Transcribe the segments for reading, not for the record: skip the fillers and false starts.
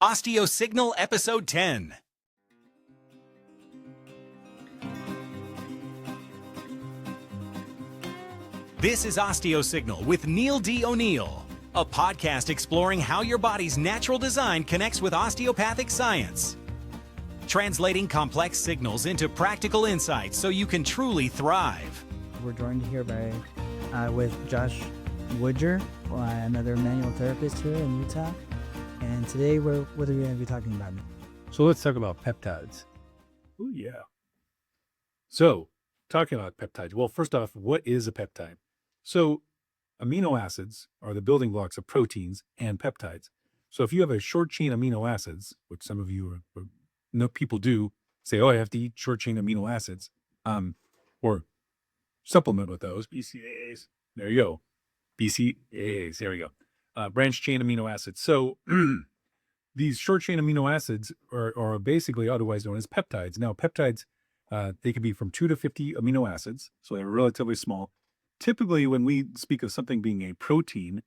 OsteoSignal Episode 10. This is OsteoSignal with Neil D. O'Neill, a podcast exploring how your body's natural design connects with osteopathic science, translating complex signals into practical insights so you can truly thrive. We're joined here with Josh Woodger, another manual therapist here in Utah. And today, what are we going to be talking about? So let's talk about peptides. Oh, yeah. So, talking about peptides. Well, first off, what is a peptide? So, amino acids are the building blocks of proteins and peptides. So, if you have a short chain amino acids, which some of you people do, say, oh, I have to eat short chain amino acids, or supplement with those. BCAAs. There you go. BCAAs. There we go. Branch chain amino acids. So these short chain amino acids are basically otherwise known as peptides. Now, peptides, they can be from 2 to 50 amino acids, so they're relatively small. Typically, when we speak of something being a protein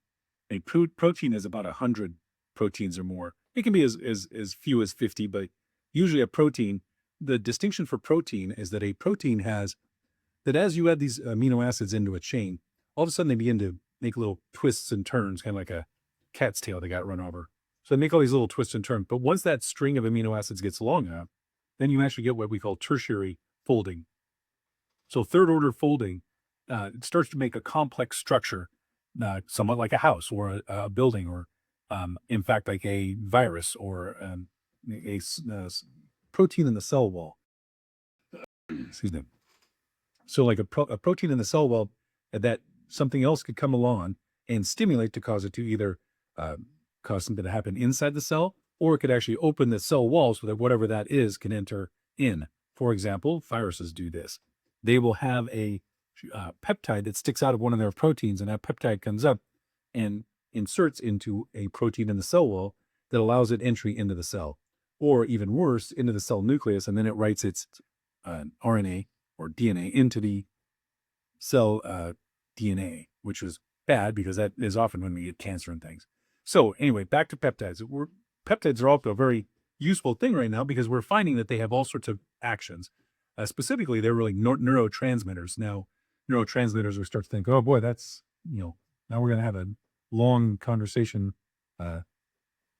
is about 100 proteins or more. It can be as few as 50, but usually a protein, the distinction for protein is that a protein has, that as you add these amino acids into a chain, all of a sudden they begin to make little twists and turns, kind of like a cat's tail that got run over. So they make all these little twists and turns. But once that string of amino acids gets long enough, then you actually get what we call tertiary folding. So third order folding, it starts to make a complex structure, somewhat like a house or a building, or in fact, like a virus or a protein in the cell wall. Excuse me. So like a protein in the cell wall that something else could come along and stimulate to cause it to either cause something to happen inside the cell, or it could actually open the cell wall so that whatever that is can enter in. For example, viruses do this. They will have a peptide that sticks out of one of their proteins, and that peptide comes up and inserts into a protein in the cell wall that allows it entry into the cell, or even worse, into the cell nucleus, and then it writes its RNA or DNA into the cell DNA, which is bad because that is often when we get cancer and things. So anyway, back to peptides. Peptides are also a very useful thing right now because we're finding that they have all sorts of actions. Specifically, they're really neurotransmitters. Now, neurotransmitters, we start to think, oh boy, that's, now we're going to have a long conversation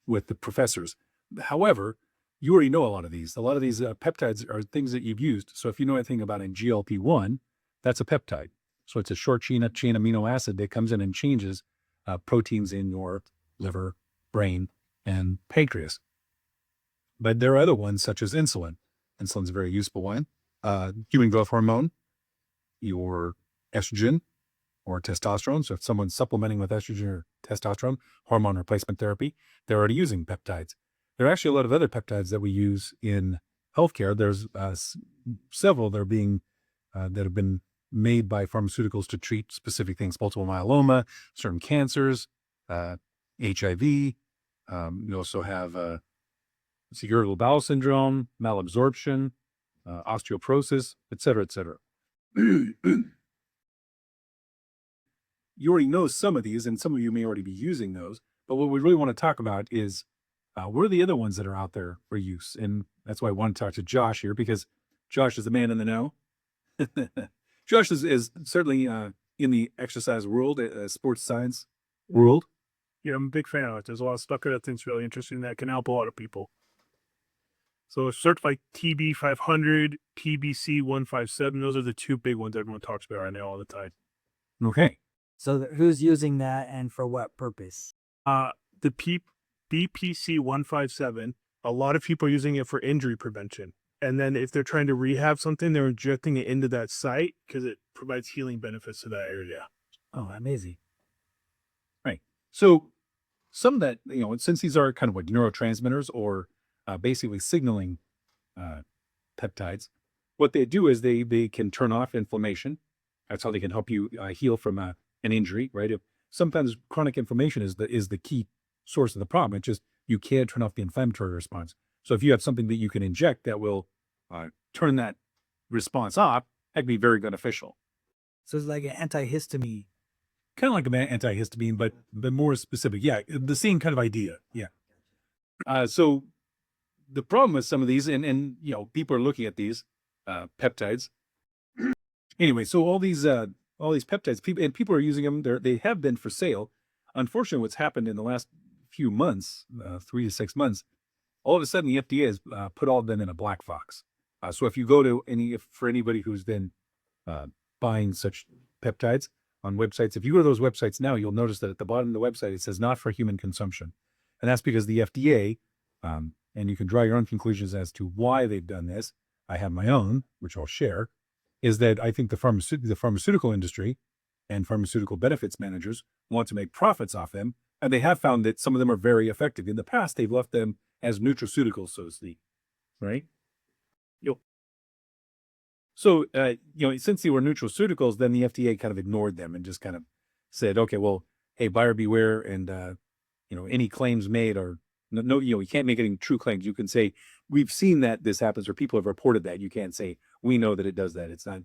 with the professors. However, you already know a lot of these. A lot of these peptides are things that you've used. So if you know anything about a GLP-1, that's a peptide. So it's a short chain amino acid that comes in and changes proteins in your liver, brain, and pancreas. But there are other ones such as insulin. Insulin's a very useful one. Human growth hormone, your estrogen or testosterone. So if someone's supplementing with estrogen or testosterone, hormone replacement therapy, they're already using peptides. There are actually a lot of other peptides that we use in healthcare. There's several that are being that have been made by pharmaceuticals to treat specific things: multiple myeloma, certain cancers, HIV. You also have irritable bowel syndrome, malabsorption, osteoporosis, et cetera, et cetera. You already know some of these, and some of you may already be using those. But what we really want to talk about is what are the other ones that are out there for use? And that's why I want to talk to Josh here, because Josh is the man in the know. Josh is certainly in the exercise world, sports science world. Yeah, I'm a big fan of it. There's a lot of stuff that I think is really interesting that can help a lot of people. So certified TB 500, TBC 157, those are the two big ones everyone talks about right now all the time. Okay. So who's using that and for what purpose? The BPC 157, a lot of people are using it for injury prevention. And then if they're trying to rehab something, they're injecting it into that site because it provides healing benefits to that area. Oh, amazing. Right. So some of that, since these are kind of like neurotransmitters or basically signaling peptides, what they do is they can turn off inflammation. That's how they can help you heal from an injury, right? Sometimes chronic inflammation is the key source of the problem. It's just you can't turn off the inflammatory response. So if you have something that you can inject that will turn that response off, that can be very beneficial. So it's like an antihistamine. Kind of like an antihistamine, but more specific. Yeah, the same kind of idea. Yeah. So the problem with some of these, and people are looking at these peptides. Anyway, so all these peptides, people are using them. They have been for sale. Unfortunately, what's happened in the last few months, 3 to 6 months, all of a sudden the FDA has put all of them in a black box. So if you go to for anybody who's been buying such peptides on websites, if you go to those websites now, you'll notice that at the bottom of the website it says not for human consumption, and that's because the FDA, and you can draw your own conclusions as to why they've done this. I have my own, which I'll share, is that I think the pharmaceutical industry and pharmaceutical benefits managers want to make profits off them, and they have found that some of them are very effective. In the past, they've left them as nutraceuticals, so to speak, right? So, since they were nutraceuticals, then the FDA kind of ignored them and just kind of said, okay, well, hey, buyer beware, and any claims made are no, you can't make any true claims. You can say, we've seen that this happens, or people have reported that. You can't say, we know that it does that. It's not,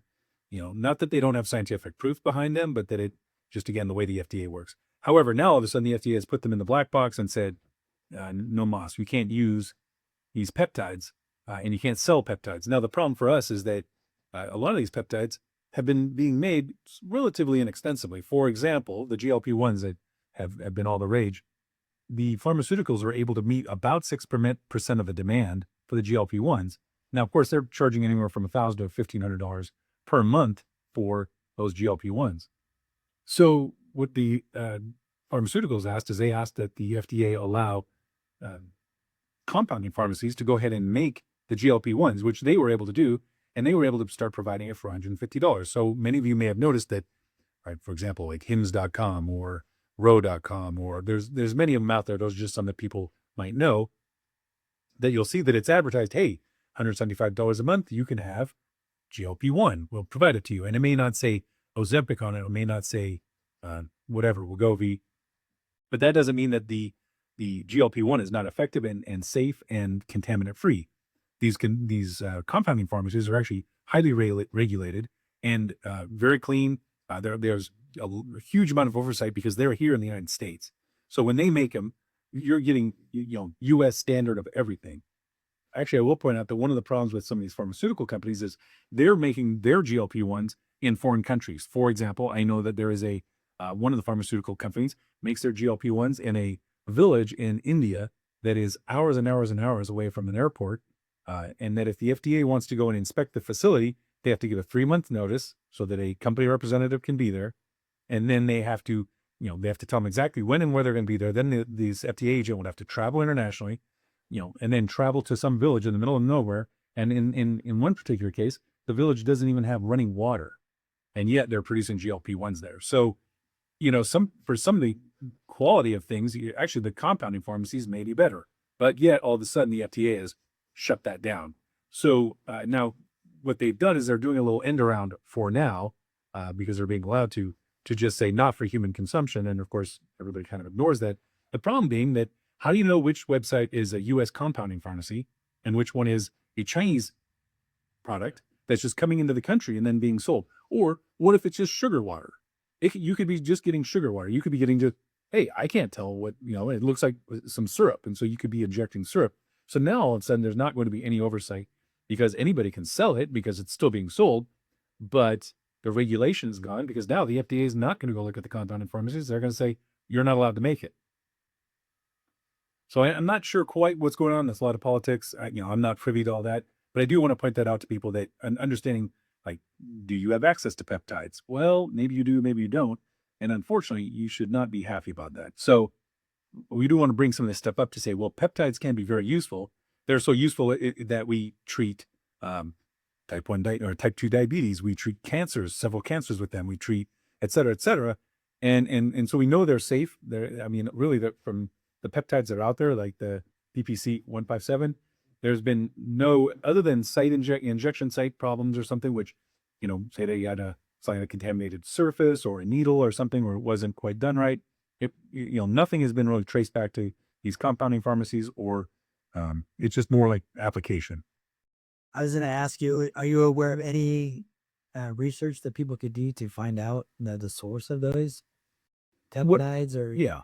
not that they don't have scientific proof behind them, but that it just, again, the way the FDA works. However, now all of a sudden the FDA has put them in the black box and said, no mas, you can't use these peptides, and you can't sell peptides. Now, the problem for us is that a lot of these peptides have been being made relatively inexpensively. For example, the GLP-1s that have been all the rage, the pharmaceuticals are able to meet about 6% of the demand for the GLP-1s. Now, of course, they're charging anywhere from $1,000 to $1,500 per month for those GLP-1s. So what the pharmaceuticals asked is they asked that the FDA allow compounding pharmacies to go ahead and make the GLP-1s, which they were able to do, and they were able to start providing it for $150. So many of you may have noticed that, right, for example, like hims.com or row.com, or there's many of them out there. Those are just some that people might know, that you'll see that it's advertised, hey, $175 a month, you can have GLP-1. We'll provide it to you. And it may not say Ozempic on it. It may not say whatever, Wegovy. But that doesn't mean that the GLP-1 is not effective and safe and contaminant-free. These compounding pharmacies are actually highly regulated and very clean. There's a huge amount of oversight because they're here in the United States. So when they make them, you're getting U.S. standard of everything. Actually, I will point out that one of the problems with some of these pharmaceutical companies is they're making their GLP-1s in foreign countries. For example, I know that there is one of the pharmaceutical companies makes their GLP-1s in a village in India that is hours and hours and hours away from an airport. And that if the FDA wants to go and inspect the facility, they have to give a 3-month notice so that a company representative can be there. And then they have to, they have to tell them exactly when and where they're going to be there. Then these FDA agent would have to travel internationally, and then travel to some village in the middle of nowhere. And in one particular case, the village doesn't even have running water, and yet they're producing GLP-1s there. So, for some of the quality of things, actually the compounding pharmacies may be better, but yet all of a sudden the FDA has shut that down. So now what they've done is they're doing a little end around for now, because they're being allowed to just say not for human consumption. And of course, everybody kind of ignores that. The problem being that how do you know which website is a U.S. compounding pharmacy and which one is a Chinese product that's just coming into the country and then being sold? Or what if it's just sugar water? You could be just getting sugar water. You could be getting just, hey, I can't tell what, it looks like some syrup. And so you could be injecting syrup. So now all of a sudden there's not going to be any oversight because anybody can sell it because it's still being sold, but the regulation is gone because now the FDA is not going to go look at the compounding pharmacies. They're going to say, you're not allowed to make it. So I'm not sure quite what's going on. There's a lot of politics. I'm not privy to all that, but I do want to point that out to people, that understanding, like, do you have access to peptides? Well, maybe you do, maybe you don't. And unfortunately, you should not be happy about that. So we do want to bring some of this stuff up to say, well, peptides can be very useful. They're so useful that we treat type 1 or type 2 diabetes. We treat cancers, several cancers with them. We treat, et cetera, et cetera. And so we know they're safe. Really, from the peptides that are out there, like the PPC 157, there's been no, other than injection site problems or something, which, say they had a contaminated surface or a needle or something, or it wasn't quite done right. Nothing has been really traced back to these compounding pharmacies, or it's just more like application. I was going to ask you, are you aware of any research that people could do to find out the source of those peptides, or yeah?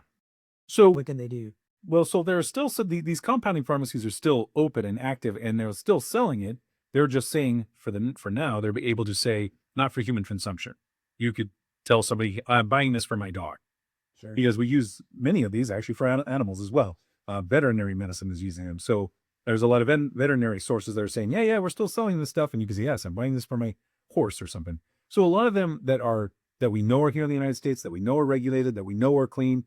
So what can they do? Well, so there are still these compounding pharmacies are still open and active, and they're still selling it. They're just saying for now they're able to say not for human consumption. You could tell somebody, I'm buying this for my dog, Sure. because we use many of these actually for animals as well. Veterinary medicine is using them. So there's a lot of veterinary sources that are saying, yeah, we're still selling this stuff. And you can say, yes, I'm buying this for my horse or something. So a lot of them that we know are here in the United States, that we know are regulated, that we know are clean,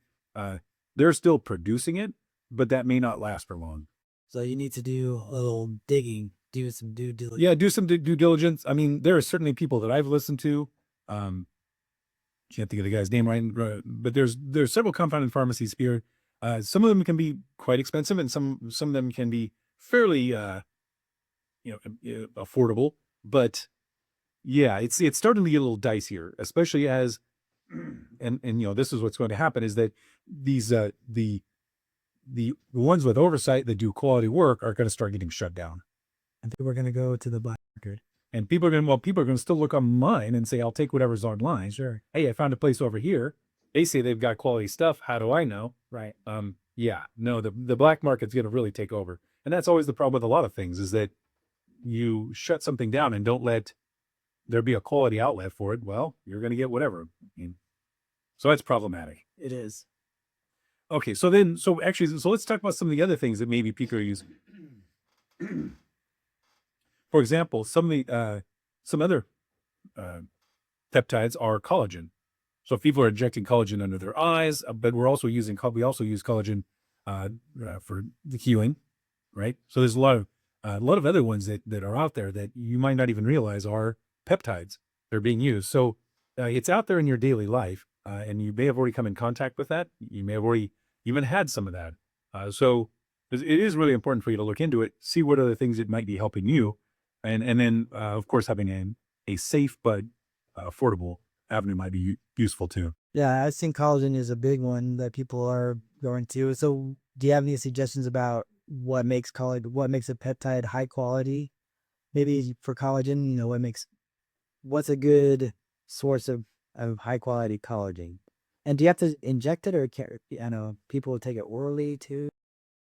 they're still producing it, but that may not last for long. So you need to do a little digging, do some due diligence. Yeah, do some due diligence. I mean, there are certainly people that I've listened to. Can't think of the guy's name right, but there's several compounding pharmacies here. Some of them can be quite expensive, and some of them can be fairly, affordable. But yeah, it's starting to get a little dicier, especially as, and this is what's going to happen, is that these the ones with oversight that do quality work are going to start getting shut down. I think we're going to go to the black market. And people are going to still look online and say, I'll take whatever's online. Sure. Hey, I found a place over here. They say they've got quality stuff. How do I know? Right. The black market's going to really take over. And that's always the problem with a lot of things, is that you shut something down and don't let there be a quality outlet for it. Well, you're going to get whatever. So that's problematic. It is. Okay. So let's talk about some of the other things that maybe people are using. For example, some other peptides are collagen. So if people are injecting collagen under their eyes, but we also use collagen for the healing, right? So there's a lot of other ones that are out there that you might not even realize are peptides. They're being used. So it's out there in your daily life, and you may have already come in contact with that. You may have already even had some of that. So it is really important for you to look into it, see what other things it might be helping you. And then, of course, having a safe but affordable avenue might be useful too. Yeah, I think collagen is a big one that people are going to. So do you have any suggestions about what makes a peptide high quality? Maybe for collagen, what's a good source of high quality collagen? And do you have to inject it, or people will take it orally too?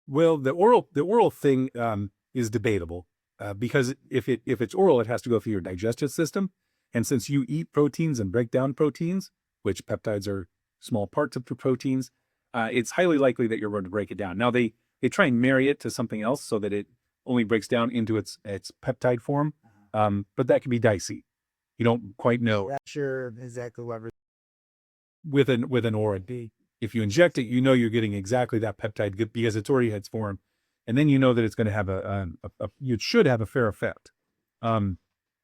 Well, the oral thing is debatable. Because if it's oral, it has to go through your digestive system. And since you eat proteins and break down proteins, which peptides are small parts of the proteins, it's highly likely that you're going to break it down. Now, they try and marry it to something else so that it only breaks down into its peptide form. But that can be dicey. You don't quite know. Not sure exactly what With an oral. If you inject it, you're getting exactly that peptide because it's already its form. And then you know that it's going to have it should have a fair effect. What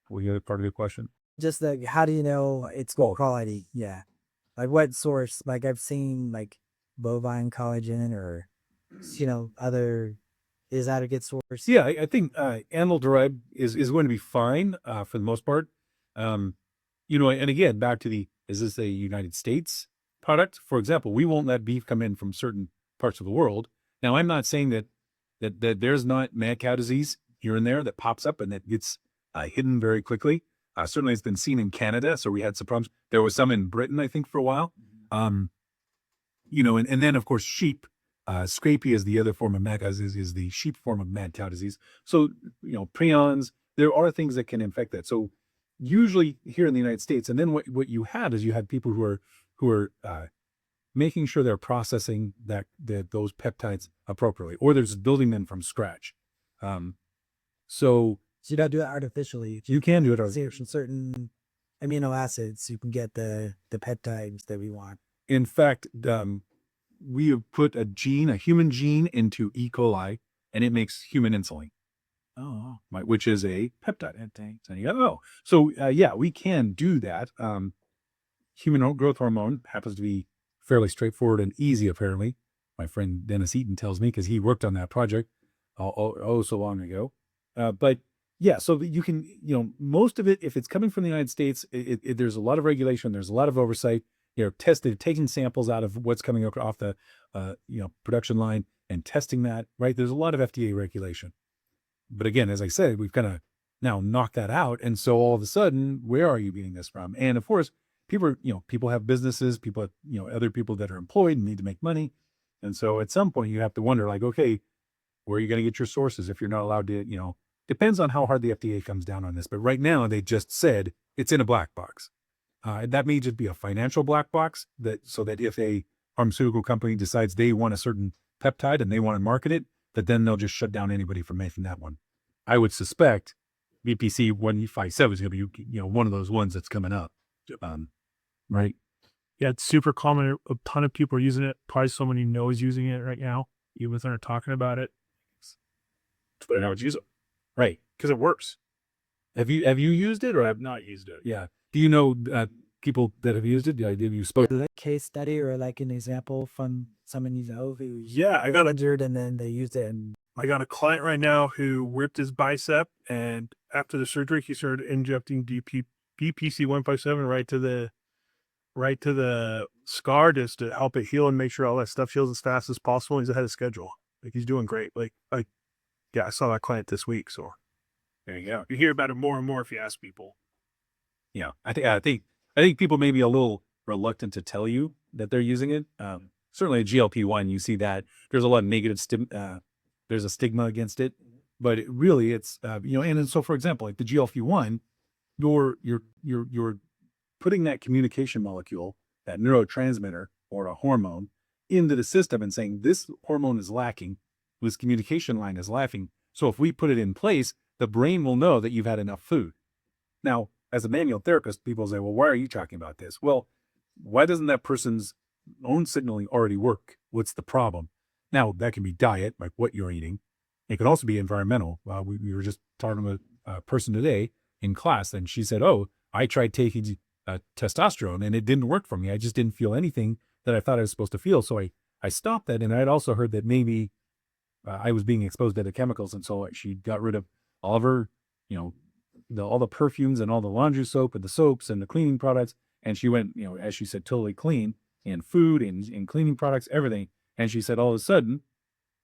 was the other part of your question? Just how do you know it's good quality? Yeah. Like what source? Like I've seen like bovine collagen or, is that a good source? Yeah, I think animal derived is going to be fine for the most part. And again, back to is this a United States product? For example, we won't let beef come in from certain parts of the world. Now, I'm not saying that there's not mad cow disease here and there that pops up and that gets hidden very quickly. Certainly it's been seen in Canada. So we had some problems. There was some in Britain, I think, for a while. And then of course, sheep, scrapie is the other form of mad cow disease, is the sheep form of mad cow disease. So, prions, there are things that can infect that. So usually here in the United States, and then what you had is you had people who are making sure they're processing those peptides appropriately, or they're just building them from scratch. So you don't do it artificially. You can do it artificially. From certain amino acids, you can get the peptides that we want. In fact, we have put a human gene into E. coli, and it makes human insulin. Oh, right, which is a peptide. So you go, so we can do that. Human growth hormone happens to be fairly straightforward and easy, apparently. My friend Dennis Eaton tells me, because he worked on that project so long ago. But yeah, so you can, most of it, if it's coming from the United States, there's a lot of regulation, there's a lot of oversight. Taking samples out of what's coming off the production line and testing that, right? There's a lot of FDA regulation. But again, as I said, we've kind of now knocked that out. And so all of a sudden, where are you getting this from? And of course, people have businesses, people, other people that are employed and need to make money. And so at some point you have to wonder like, okay, where are you going to get your sources if you're not allowed to, depends on how hard the FDA comes down on this. But right now they just said it's in a black box. That may just be a financial black box so that if a pharmaceutical company decides they want a certain peptide and they want to market it, that then they'll just shut down anybody from making that one. I would suspect BPC 157 is going to be, one of those ones that's coming up. Right. Yeah, it's super common. A ton of people are using it. Probably someone you know is using it right now, even if they're not talking about it. But I would use it. Right. Because it works. Have you used it or I have not used it. Yeah. Do you know people that have used it? Have you spoken? Like case study or like an example from someone you know who Yeah, I got injured and then they used it and I got a client right now who ripped his bicep, and after the surgery, he started injecting BPC 157 right to the scar just to help it heal and make sure all that stuff heals as fast as possible. He's ahead of schedule. Like he's doing great. I saw that client this week. So There you go. you hear about it more and more if you ask people. Yeah. I think people may be a little reluctant to tell you that they're using it. Certainly GLP-1, you see that there's a lot of negative there's a stigma against it, but it's and so for example, like the GLP-1, you're putting that communication molecule, that neurotransmitter or a hormone into the system and saying this hormone is lacking, this communication line is lacking. So if we put it in place, the brain will know that you've had enough food. Now, as a manual therapist, people say, well, why are you talking about this? Well, why doesn't that person's own signaling already work? What's the problem? Now, that can be diet, like what you're eating. It could also be environmental. We were just talking with a person today in class, and she said, oh, I tried taking testosterone, and it didn't work for me. I just didn't feel anything that I thought I was supposed to feel. So I stopped that, and I'd also heard that maybe I was being exposed to the chemicals, and so she got rid of all of her, all the perfumes and all the laundry soap and the soaps and the cleaning products, and she went, as she said, totally clean in food and cleaning products, everything. And she said all of a sudden,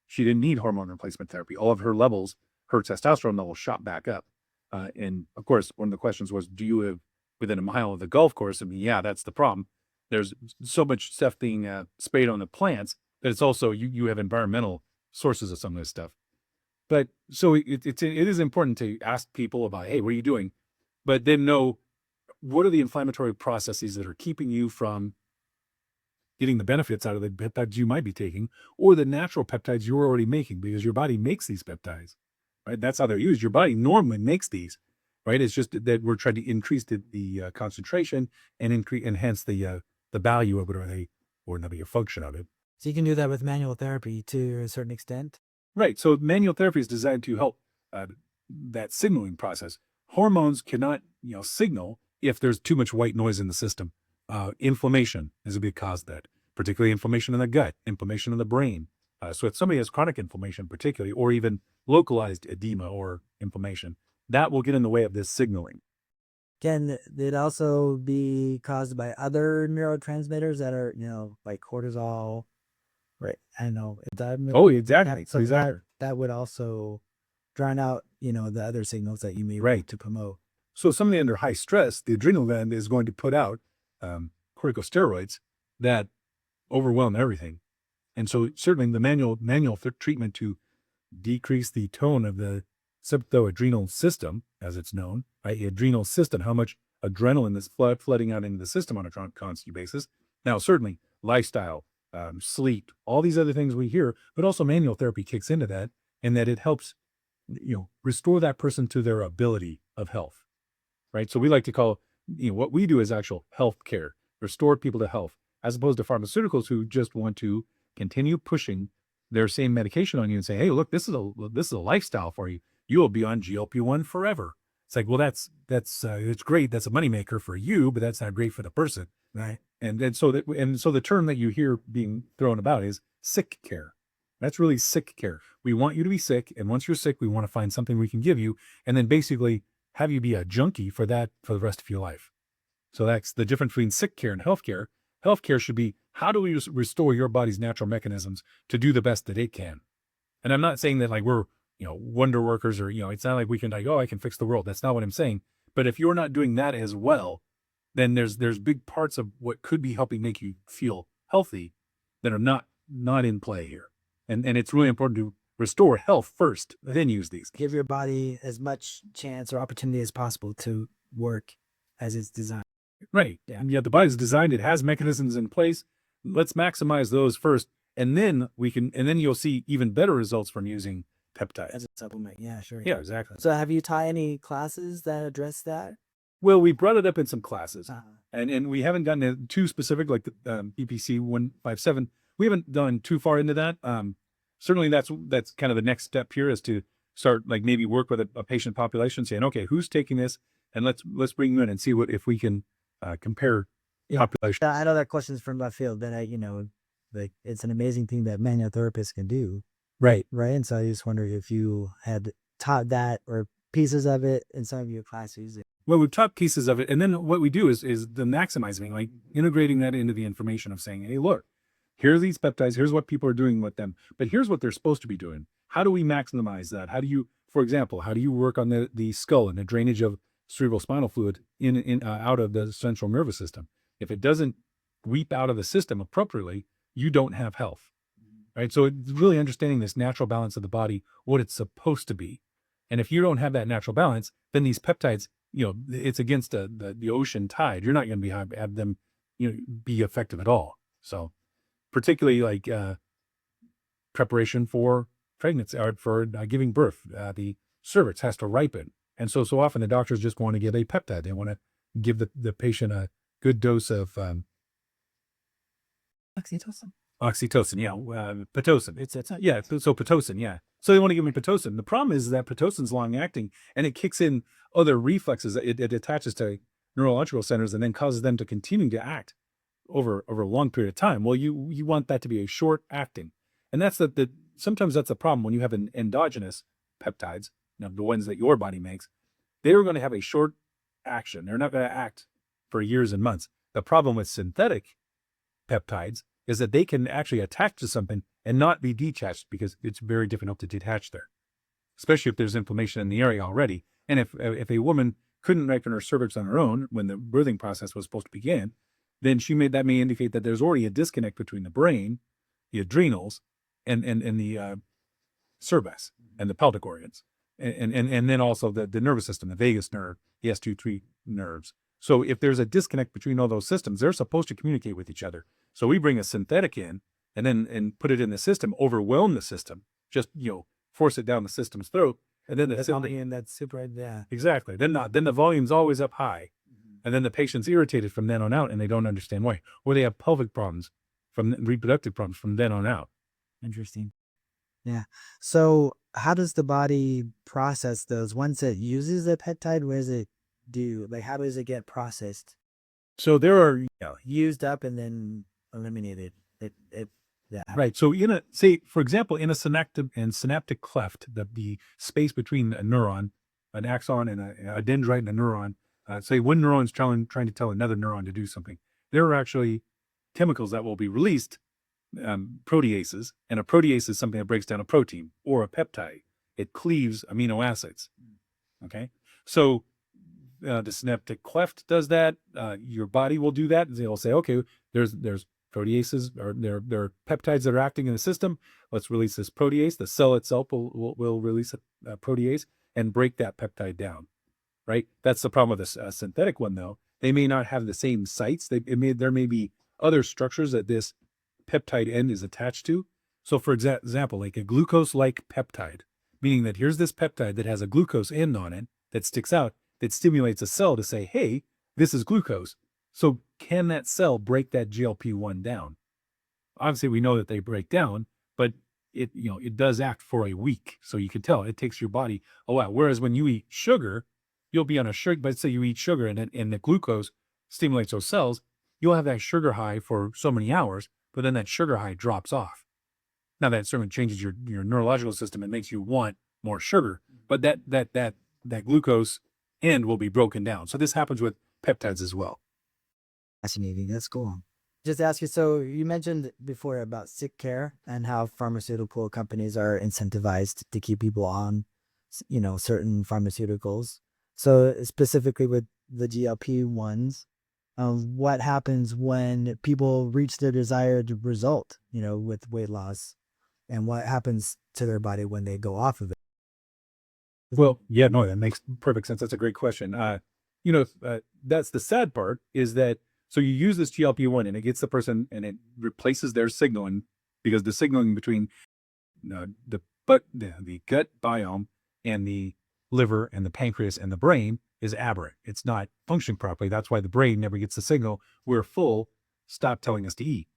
she didn't need hormone replacement therapy. All of her levels, her testosterone levels shot back up. And of course, one of the questions was, do you live within a mile of the golf course? I mean, yeah, that's the problem. There's so much stuff being sprayed on the plants that it's also, you have environmental sources of some of this stuff. But so it is important to ask people about, hey, what are you doing? But then know what are the inflammatory processes that are keeping you from getting the benefits out of the peptides you might be taking, or the natural peptides you're already making, because your body makes these peptides, right? That's how they're used. Your body normally makes these, right? It's just that we're trying to increase the concentration and enhance the value of it or the function of it. so you can do that with manual therapy to a certain extent. Right. So manual therapy is designed to help that signaling process. Hormones cannot, signal if there's too much white noise in the system. Inflammation is a big cause of that, particularly inflammation in the gut, inflammation in the brain. So if somebody has chronic inflammation, particularly, or even localized edema or inflammation, that will get in the way of this signaling. Can it also be caused by other neurotransmitters that are, like cortisol? Right. I know. Oh, exactly. So exactly. that would also drown out, the other signals that you may want to promote. So somebody under high stress, the adrenal gland is going to put out corticosteroids that overwhelm everything. And so certainly the manual treatment to decrease the tone of the septoadrenal system, as it's known, right? The adrenal system, how much adrenaline is flooding out into the system on a constant basis. Now, certainly lifestyle, sleep, all these other things we hear, but also manual therapy kicks into that, and that it helps, restore that person to their ability of health, right? So we like to call, what we do is actual health care, restore people to health, as opposed to pharmaceuticals who just want to continue pushing their same medication on you and say, hey, look, this is a lifestyle for you. You will be on GLP-1 forever. It's like, well, that's it's great. That's a moneymaker for you, but that's not great for the person, right? And so the term that you hear being thrown about is sick care. That's really sick care. We want you to be sick, and once you're sick, we want to find something we can give you, and then basically have you be a junkie for that for the rest of your life. So that's the difference between sick care and health care. Health care should be, how do we restore your body's natural mechanisms to do the best that it can? And I'm not saying that like we're, wonder workers or, it's not like we can like, oh, I can fix the world. That's not what I'm saying. But if you're not doing that as well, then there's big parts of what could be helping make you feel healthy that are not not in play here. And it's really important to restore health first, then use these. Give your body as much chance or opportunity as possible to work as it's designed. Right. Yeah. And yet the body's designed, it has mechanisms in place. Let's maximize those first. And then you'll see even better results from using peptides. As a supplement. Yeah, sure. Yeah, exactly. So have you taught any classes that address that? Well, we brought it up in some classes, Uh-huh. and we haven't gotten too specific, like the BPC 157. We haven't done too far into that. Certainly, that's kind of the next step here, is to start, like, maybe work with a patient population, saying, okay, who's taking this, and let's bring you in and see if we can compare population. I know that question's from left field, but like, it's an amazing thing that manual therapists can do. Right. Right. And so I just wonder if you had taught that or pieces of it in some of your classes. Well, we've taught pieces of it, and then what we do is the maximizing, like integrating that into the information of saying, hey, look, here are these peptides, here's what people are doing with them, but here's what they're supposed to be doing. How do we maximize that? How do you, for example, how do you work on the skull and the drainage of cerebral spinal fluid out of the central nervous system? If it doesn't weep out of the system appropriately, you don't have health, right? So it's really understanding this natural balance of the body, what it's supposed to be. And if you don't have that natural balance, then these peptides, it's against the ocean tide. You're not going to have them, be effective at all. So particularly like preparation for pregnancy or for giving birth, the cervix has to ripen. And so often the doctors just want to give a peptide. They want to give the patient a good dose of oxytocin, yeah, Pitocin. Yeah, so Pitocin, yeah. So they want to give me Pitocin. The problem is that Pitocin's long acting, and it kicks in other reflexes. It attaches to neurological centers and then causes them to continue to act over a long period of time. Well, you want that to be a short acting, and that's sometimes that's a problem when you have an endogenous peptides, the ones that your body makes. They're going to have a short action. They're not going to act for years and months. The problem with synthetic peptides is that they can actually attach to something and not be detached, because it's very difficult to detach there, especially if there's inflammation in the area already. And if a woman couldn't ripen her cervix on her own when the birthing process was supposed to begin, then that may indicate that there's already a disconnect between the brain, the adrenals, and the cervix and the pelvic organs, and then also the nervous system, the vagus nerve, the S2-3 nerves. So if there's a disconnect between all those systems, they're supposed to communicate with each other. So we bring a synthetic in and put it in the system, overwhelm the system, just force it down the system's throat, and then that's super. Yeah, exactly. Then the volume's always up high, and then the patient's irritated from then on out, and they don't understand why, or they have pelvic problems reproductive problems from then on out. Interesting. Yeah. So how does the body process those? Once it uses the peptide, what does it do? Like, how does it get processed? So there are Used up and then eliminated. Right. So for example, in a synaptic cleft, the space between a neuron, an axon, and a dendrite and a neuron, say one neuron's trying to tell another neuron to do something, there are actually chemicals that will be released, proteases, and a protease is something that breaks down a protein or a peptide. It cleaves amino acids. Okay. So the synaptic cleft does that. Your body will do that. They'll say, okay, there's proteases, or there are peptides that are acting in the system. Let's release this protease. The cell itself will release a protease and break that peptide down. Right. That's the problem with this synthetic one, though. They may not have the same sites. There may be other structures that this peptide end is attached to. So, for example, like a glucose-like peptide, meaning that here's this peptide that has a glucose end on it that sticks out, that stimulates a cell to say, hey, this is glucose. So can that cell break that GLP-1 down? Obviously, we know that they break down, but it does act for a week. So you can tell it takes your body a while. Whereas when you eat sugar, you'll be on a sugar, but say you eat sugar and the glucose stimulates those cells, you'll have that sugar high for so many hours, but then that sugar high drops off. Now that certainly changes your neurological system and makes you want more sugar, but that glucose end will be broken down. So this happens with peptides as well. Fascinating. That's cool. Just ask you, so you mentioned before about sick care and how pharmaceutical companies are incentivized to keep people on, certain pharmaceuticals. So specifically with the GLP-1s, What happens when people reach their desired result, with weight loss, and what happens to their body when they go off of it? Well, yeah, no, that makes perfect sense. That's a great question. That's the sad part is that so you use this GLP-1 and it gets the person and it replaces their signaling because the signaling between the gut biome and the liver and the pancreas and the brain is aberrant. It's not functioning properly. That's why the brain never gets the signal. We're full. Stop telling us to eat.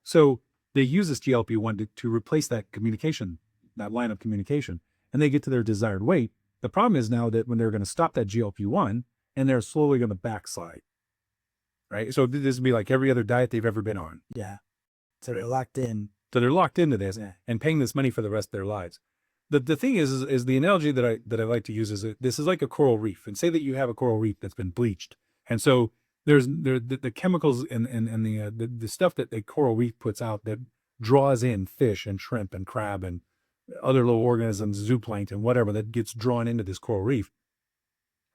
So they use this GLP-1 to replace that communication, that line of communication, and they get to their desired weight. The problem is now that when they're going to stop that GLP-1 and they're slowly going to backslide, right? So this would be like every other diet they've ever been on. Yeah. So they're locked in. So they're locked into this Yeah. and paying this money for the rest of their lives. The thing is the analogy that I like to use is that this is like a coral reef. And say that you have a coral reef that's been bleached. And so the chemicals and the stuff that the coral reef puts out that draws in fish and shrimp and crab and other little organisms, zooplankton, whatever, that gets drawn into this coral reef,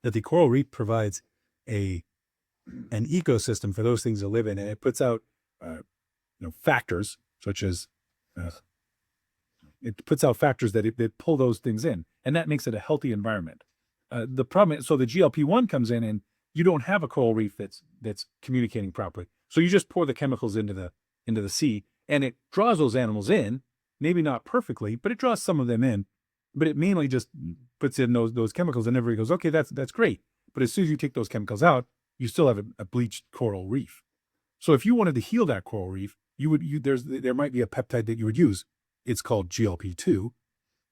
that the coral reef provides an ecosystem for those things to live in. And it puts out factors such as it puts out factors that pull those things in, and that makes it a healthy environment. The problem is, so the GLP-1 comes in, and you don't have a coral reef that's communicating properly. So you just pour the chemicals into the sea, and it draws those animals in, maybe not perfectly, but it draws some of them in. But it mainly just puts in those chemicals, and everybody goes, okay, that's great. But as soon as you take those chemicals out, you still have a bleached coral reef. So if you wanted to heal that coral reef, there might be a peptide that you would use. It's called GLP-2,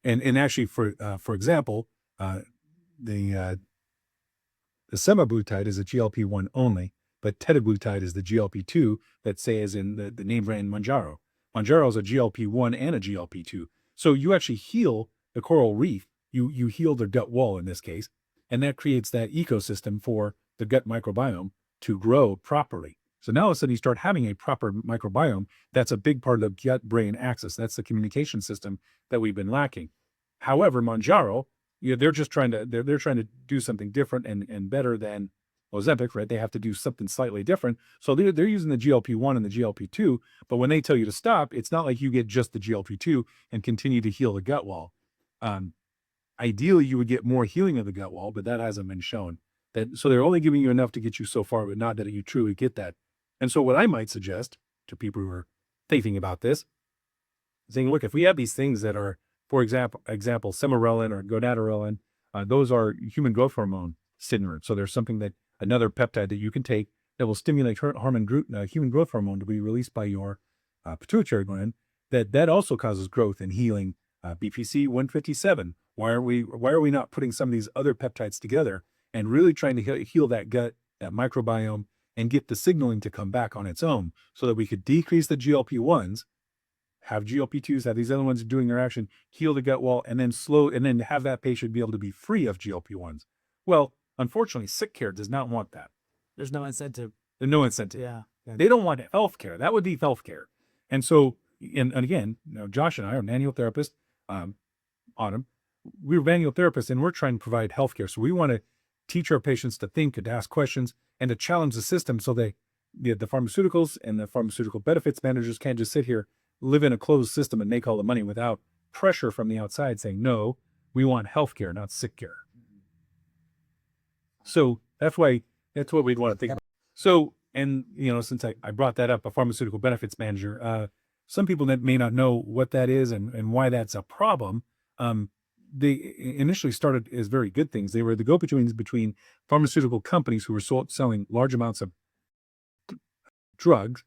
and actually, for example, the semaglutide is a GLP-1 only, but tetraglutide is the GLP-2 that is in the name brand Mounjaro. Mounjaro is a GLP-1 and a GLP-2. So you actually heal the coral reef. You heal their gut wall in this case, and that creates that ecosystem for the gut microbiome to grow properly. So now all of a sudden you start having a proper microbiome. That's a big part of the gut-brain axis. That's the communication system that we've been lacking. However, Mounjaro, they're just trying to do something different and better than Ozempic, right? They have to do something slightly different. So they're using the GLP-1 and the GLP-2, but when they tell you to stop, it's not like you get just the GLP-2 and continue to heal the gut wall. Ideally, you would get more healing of the gut wall, but that hasn't been shown. So they're only giving you enough to get you so far, but not that you truly get that. And so what I might suggest to people who are thinking about this, saying, look, if we have these things that are, for example, semarelin or gonadorelin, those are human growth hormone stimulants. So there's another peptide that you can take that will stimulate human growth hormone to be released by your pituitary gland. That also causes growth and healing. BPC 157. Why are we not putting some of these other peptides together and really trying to heal that gut, that microbiome, and get the signaling to come back on its own so that we could decrease the GLP-1s, have GLP-2s, have these other ones doing their action, heal the gut wall, and then have that patient be able to be free of GLP-1s. Well, unfortunately, sick care does not want that. There's no incentive. There's no incentive. Yeah. They don't want health care. That would be health care. And so, and again, Josh and I are manual therapists, Autumn. We're manual therapists, and we're trying to provide health care. So we want to teach our patients to think and to ask questions and to challenge the system so the pharmaceuticals and the pharmaceutical benefits managers can't just sit here, live in a closed system and make all the money without pressure from the outside saying, no, we want healthcare, not sick care. So that's what we'd want to think about. So, and since I brought that up, a pharmaceutical benefits manager, some people that may not know what that is and why that's a problem, they initially started as very good things. They were the go-betweens between pharmaceutical companies who were selling large amounts of drugs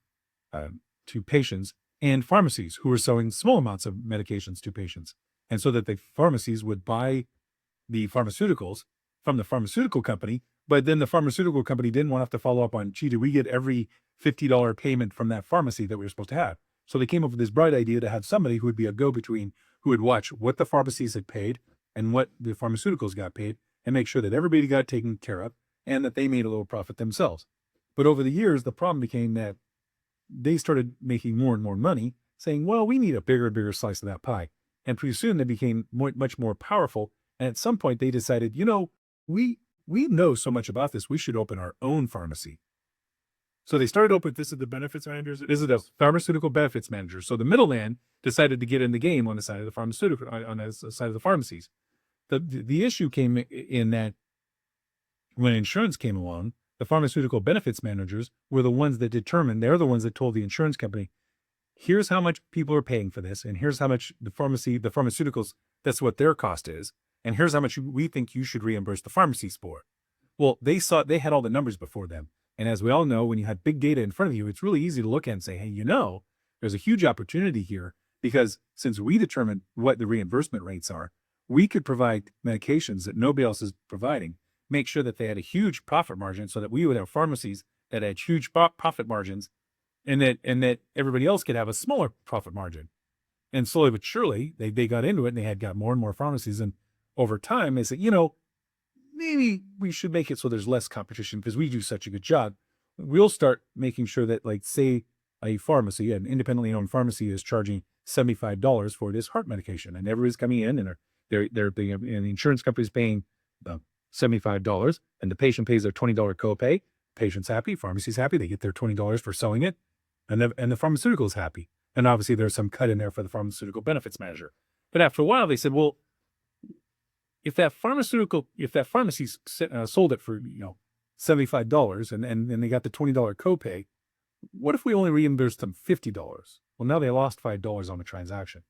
to patients and pharmacies who were selling small amounts of medications to patients. And so that the pharmacies would buy the pharmaceuticals from the pharmaceutical company, but then the pharmaceutical company didn't want to have to follow up on, gee, did we get every $50 payment from that pharmacy that we were supposed to have? So they came up with this bright idea to have somebody who would be a go-between, who would watch what the pharmacies had paid and what the pharmaceuticals got paid and make sure that everybody got taken care of and that they made a little profit themselves. But over the years, the problem became that they started making more and more money, saying, well, we need a bigger and bigger slice of that pie. And pretty soon they became much more powerful. And at some point they decided, we know so much about this, we should open our own pharmacy. So they started open, this is the benefits managers, this is the pharmaceutical benefits managers. So the middleman decided to get in the game on the side of the pharmaceutical, on the side of the pharmacies. The issue came in that when insurance came along, the pharmaceutical benefits managers were the ones that determined, they're the ones that told the insurance company, here's how much people are paying for this, and here's how much the pharmaceuticals, that's what their cost is, and here's how much we think you should reimburse the pharmacies for. Well, they had all the numbers before them. And as we all know, when you have big data in front of you, it's really easy to look at and say, hey, there's a huge opportunity here, because since we determine what the reimbursement rates are, we could provide medications that nobody else is providing, make sure that they had a huge profit margin so that we would have pharmacies that had huge profit margins, and that everybody else could have a smaller profit margin. And slowly but surely, they got into it, and they had got more and more pharmacies. And over time, they said, maybe we should make it so there's less competition because we do such a good job. We'll start making sure that, like, say a pharmacy, an independently owned pharmacy, is charging $75 for this heart medication, and everybody's coming in and they're being, and the insurance company's paying $75, and the patient pays their $20 copay. Patient's happy, pharmacy's happy, they get their $20 for selling it, and the pharmaceutical's happy. And obviously there's some cut in there for the pharmaceutical benefits manager. But after a while, they said, well, if that pharmacy sold it for $75 and they got the $20 copay, what if we only reimbursed them $50? Well, now they lost $5 on the transaction.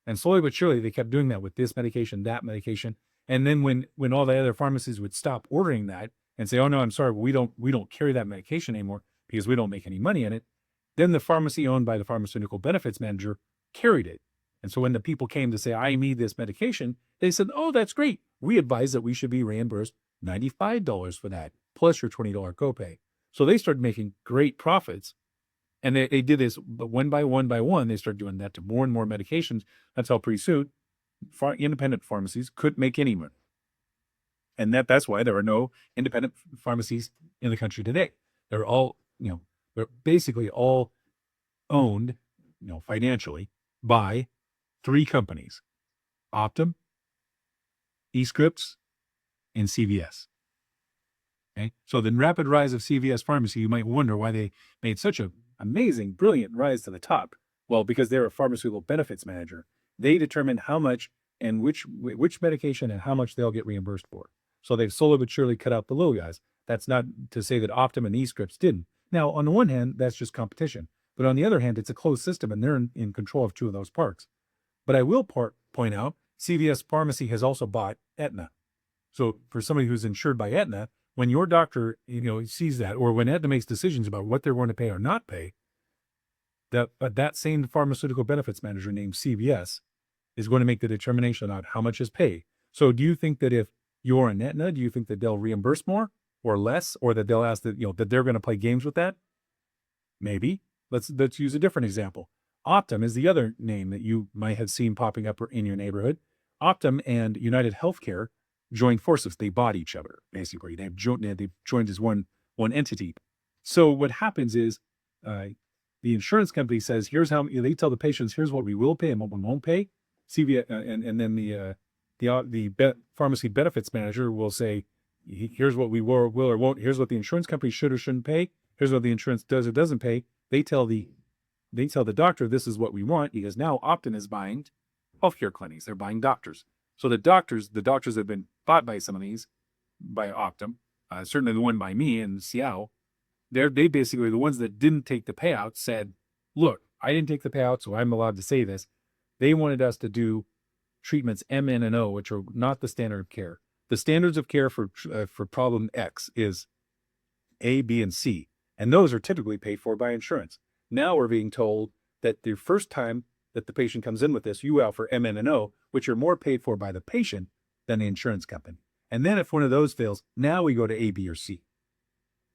And slowly but surely, they kept doing that with this medication, that medication. And then when all the other pharmacies would stop ordering that and say, oh no, I'm sorry, we don't carry that medication anymore because we don't make any money in it, then the pharmacy owned by the pharmaceutical benefits manager carried it. And so when the people came to say, I need this medication, they said, oh, that's great. We advise that we should be reimbursed $95 for that, plus your $20 copay. So they started making great profits. And they did this one by one. They started doing that to more and more medications. That's how pretty soon independent pharmacies couldn't make any money. And that's why there are no independent pharmacies in the country today. They're all, they're basically all owned, financially by three companies: Optum, eScripts, and CVS. Okay, so the rapid rise of CVS Pharmacy, you might wonder why they made such an amazing, brilliant rise to the top. Well, because they're a pharmaceutical benefits manager. They determine how much and which medication and how much they'll get reimbursed for. So they've slowly but surely cut out the little guys. That's not to say that Optum and eScripts didn't. Now, on the one hand, that's just competition. But on the other hand, it's a closed system, and they're in control of two of those parks. But I will point out, CVS Pharmacy has also bought Aetna. So for somebody who's insured by Aetna, when your doctor, sees that, or when Aetna makes decisions about what they're going to pay or not pay, that same pharmaceutical benefits manager named CVS is going to make the determination on how much is paid. So do you think that if you're an Aetna, do you think that they'll reimburse more or less, or that they'll ask that, that they're going to play games with that? Maybe. Let's use a different example. Optum is the other name that you might have seen popping up in your neighborhood. Optum and United Healthcare joined forces. They bought each other, basically. They've joined as one entity. So what happens is the insurance company says, here's how, they tell the patients, here's what we will pay and what we won't pay. CVS, and then the pharmacy benefits manager will say, here's what we will or won't. Here's what the insurance company should or shouldn't pay. Here's what the insurance does or doesn't pay. They tell the doctor, this is what we want, because now Optum is buying healthcare clinics. They're buying doctors. So the doctors have been bought by some of these, by Optum, certainly the one by me in Seattle. They basically, the ones that didn't take the payout said, look, I didn't take the payout, so I'm allowed to say this. They wanted us to do treatments M, N, and O, which are not the standard of care. The standards of care for problem X is A, B, and C, and those are typically paid for by insurance. Now we're being told that the first time that the patient comes in with this, you offer M, N, and O, which are more paid for by the patient than the insurance company. And then if one of those fails, now we go to A, B, or C,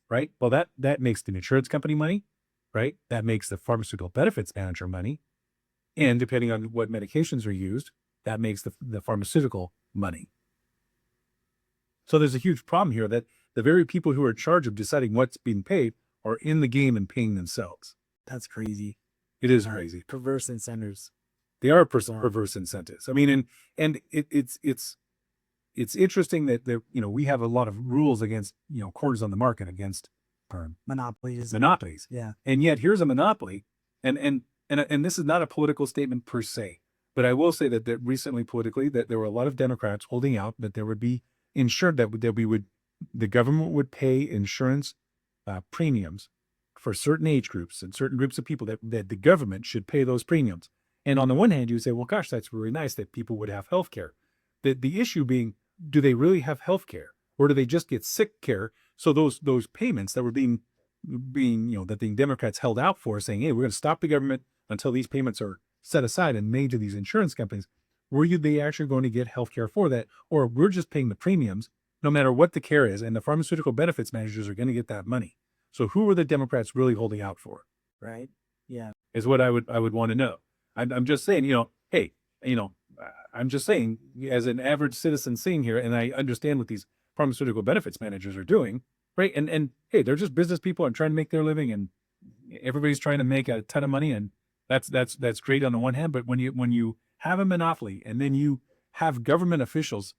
right? Well, that makes the insurance company money, right? That makes the pharmaceutical benefits manager money. And depending on what medications are used, that makes the pharmaceutical money. So there's a huge problem here that the very people who are in charge of deciding what's being paid are in the game and paying themselves. That's crazy. It is crazy. Perverse incentives. They are perverse incentives. I mean, and it's interesting that we have a lot of rules against, corners on the market against term? Monopolies. Monopolies. Yeah. And yet here's a monopoly. And this is not a political statement per se, but I will say that recently politically that there were a lot of Democrats holding out that there would be insured that the government would pay insurance premiums for certain age groups and certain groups of people that the government should pay those premiums. And on the one hand, you say, well, gosh, that's really nice that people would have health care. The issue being, do they really have health care, or do they just get sick care? So those payments that were being that the Democrats held out for, saying, hey, we're going to stop the government until these payments are set aside and made to these insurance companies, were they actually going to get health care for that? Or we're just paying the premiums no matter what the care is, and the pharmaceutical benefits managers are going to get that money. So who are the Democrats really holding out for? Right. Yeah. Is what I would want to know. I'm just saying, hey, I'm just saying, as an average citizen seeing here, and I understand what these pharmaceutical benefits managers are doing, right? And hey, they're just business people and trying to make their living, and everybody's trying to make a ton of money, and that's great on the one hand. But when you have a monopoly, and then you have government officials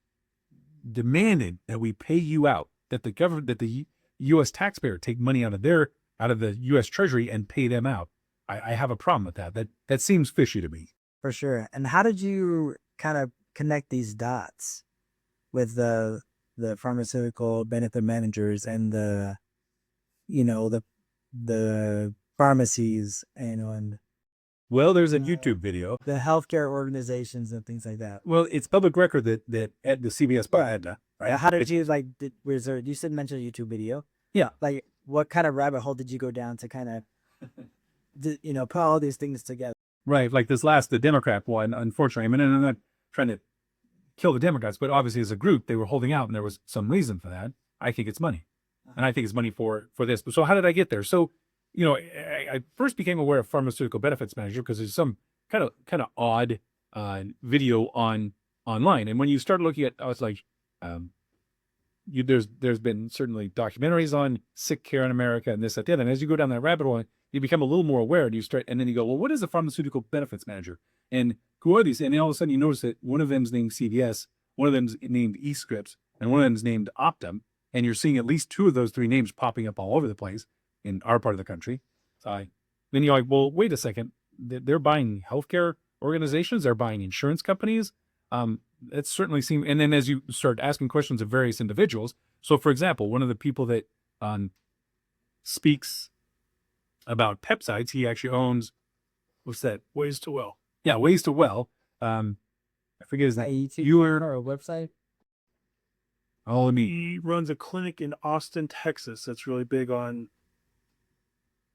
demanding that we pay you out, that the U.S. taxpayer take money out of the U.S. Treasury and pay them out, I have a problem with that. That seems fishy to me. For sure. And how did you kind of connect these dots with the pharmaceutical benefit managers and the pharmacies and Well, there's a YouTube video. the healthcare organizations and things like that? Well, it's public record that at the CBS by Aetna, right? How did you you said mention a YouTube video? Yeah. Like, what kind of rabbit hole did you go down to kind of, put all these things together? Right, like the Democrat one, unfortunately. I mean, and I'm not trying to kill the Democrats, but obviously as a group, they were holding out, and there was some reason for that. I think it's money. And I think it's money for this. So how did I get there? So, I first became aware of pharmaceutical benefits manager because there's some kind of odd video online. And when you start looking at, I was like, there's been certainly documentaries on sick care in America and this, that, the other. And as you go down that rabbit hole, you become a little more aware, and then you go, well, what is a pharmaceutical benefits manager? And who are these? And all of a sudden you notice that one of them's named CVS, one of them's named eScripts, and one of them's named Optum. And you're seeing at least two of those three names popping up all over the place in our part of the country. Then you're like, well, wait a second. They're buying healthcare organizations. They're buying insurance companies. It certainly seems, and then as you start asking questions of various individuals. So for example, one of the people that speaks about peptides, he actually owns, what's that? Ways to Well. Yeah, Ways to Well. I forget his name. YouTube or a website? Oh, let me. He runs a clinic in Austin, Texas. That's really big on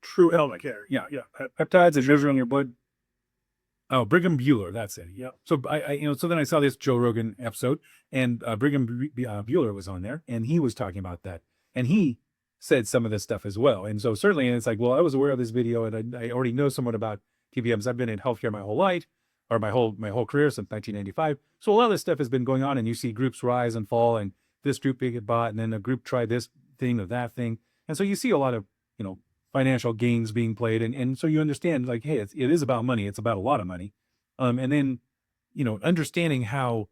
true health care. Yeah. Peptides and sugar in your blood. Oh, Brigham Bueller, that's it. Yeah. So so then I saw this Joe Rogan episode, and Brigham Bueller was on there, and he was talking about that, and he said some of this stuff as well. And so certainly, and it's like, well, I was aware of this video, and I already know somewhat about PBMs. I've been in healthcare my whole life, or my whole career since 1995. So a lot of this stuff has been going on, and you see groups rise and fall, and this group get bought, and then a group tried this thing or that thing, and so you see a lot of financial gains being played, and so you understand, like, hey, it is about money. It's about a lot of money, and then understanding how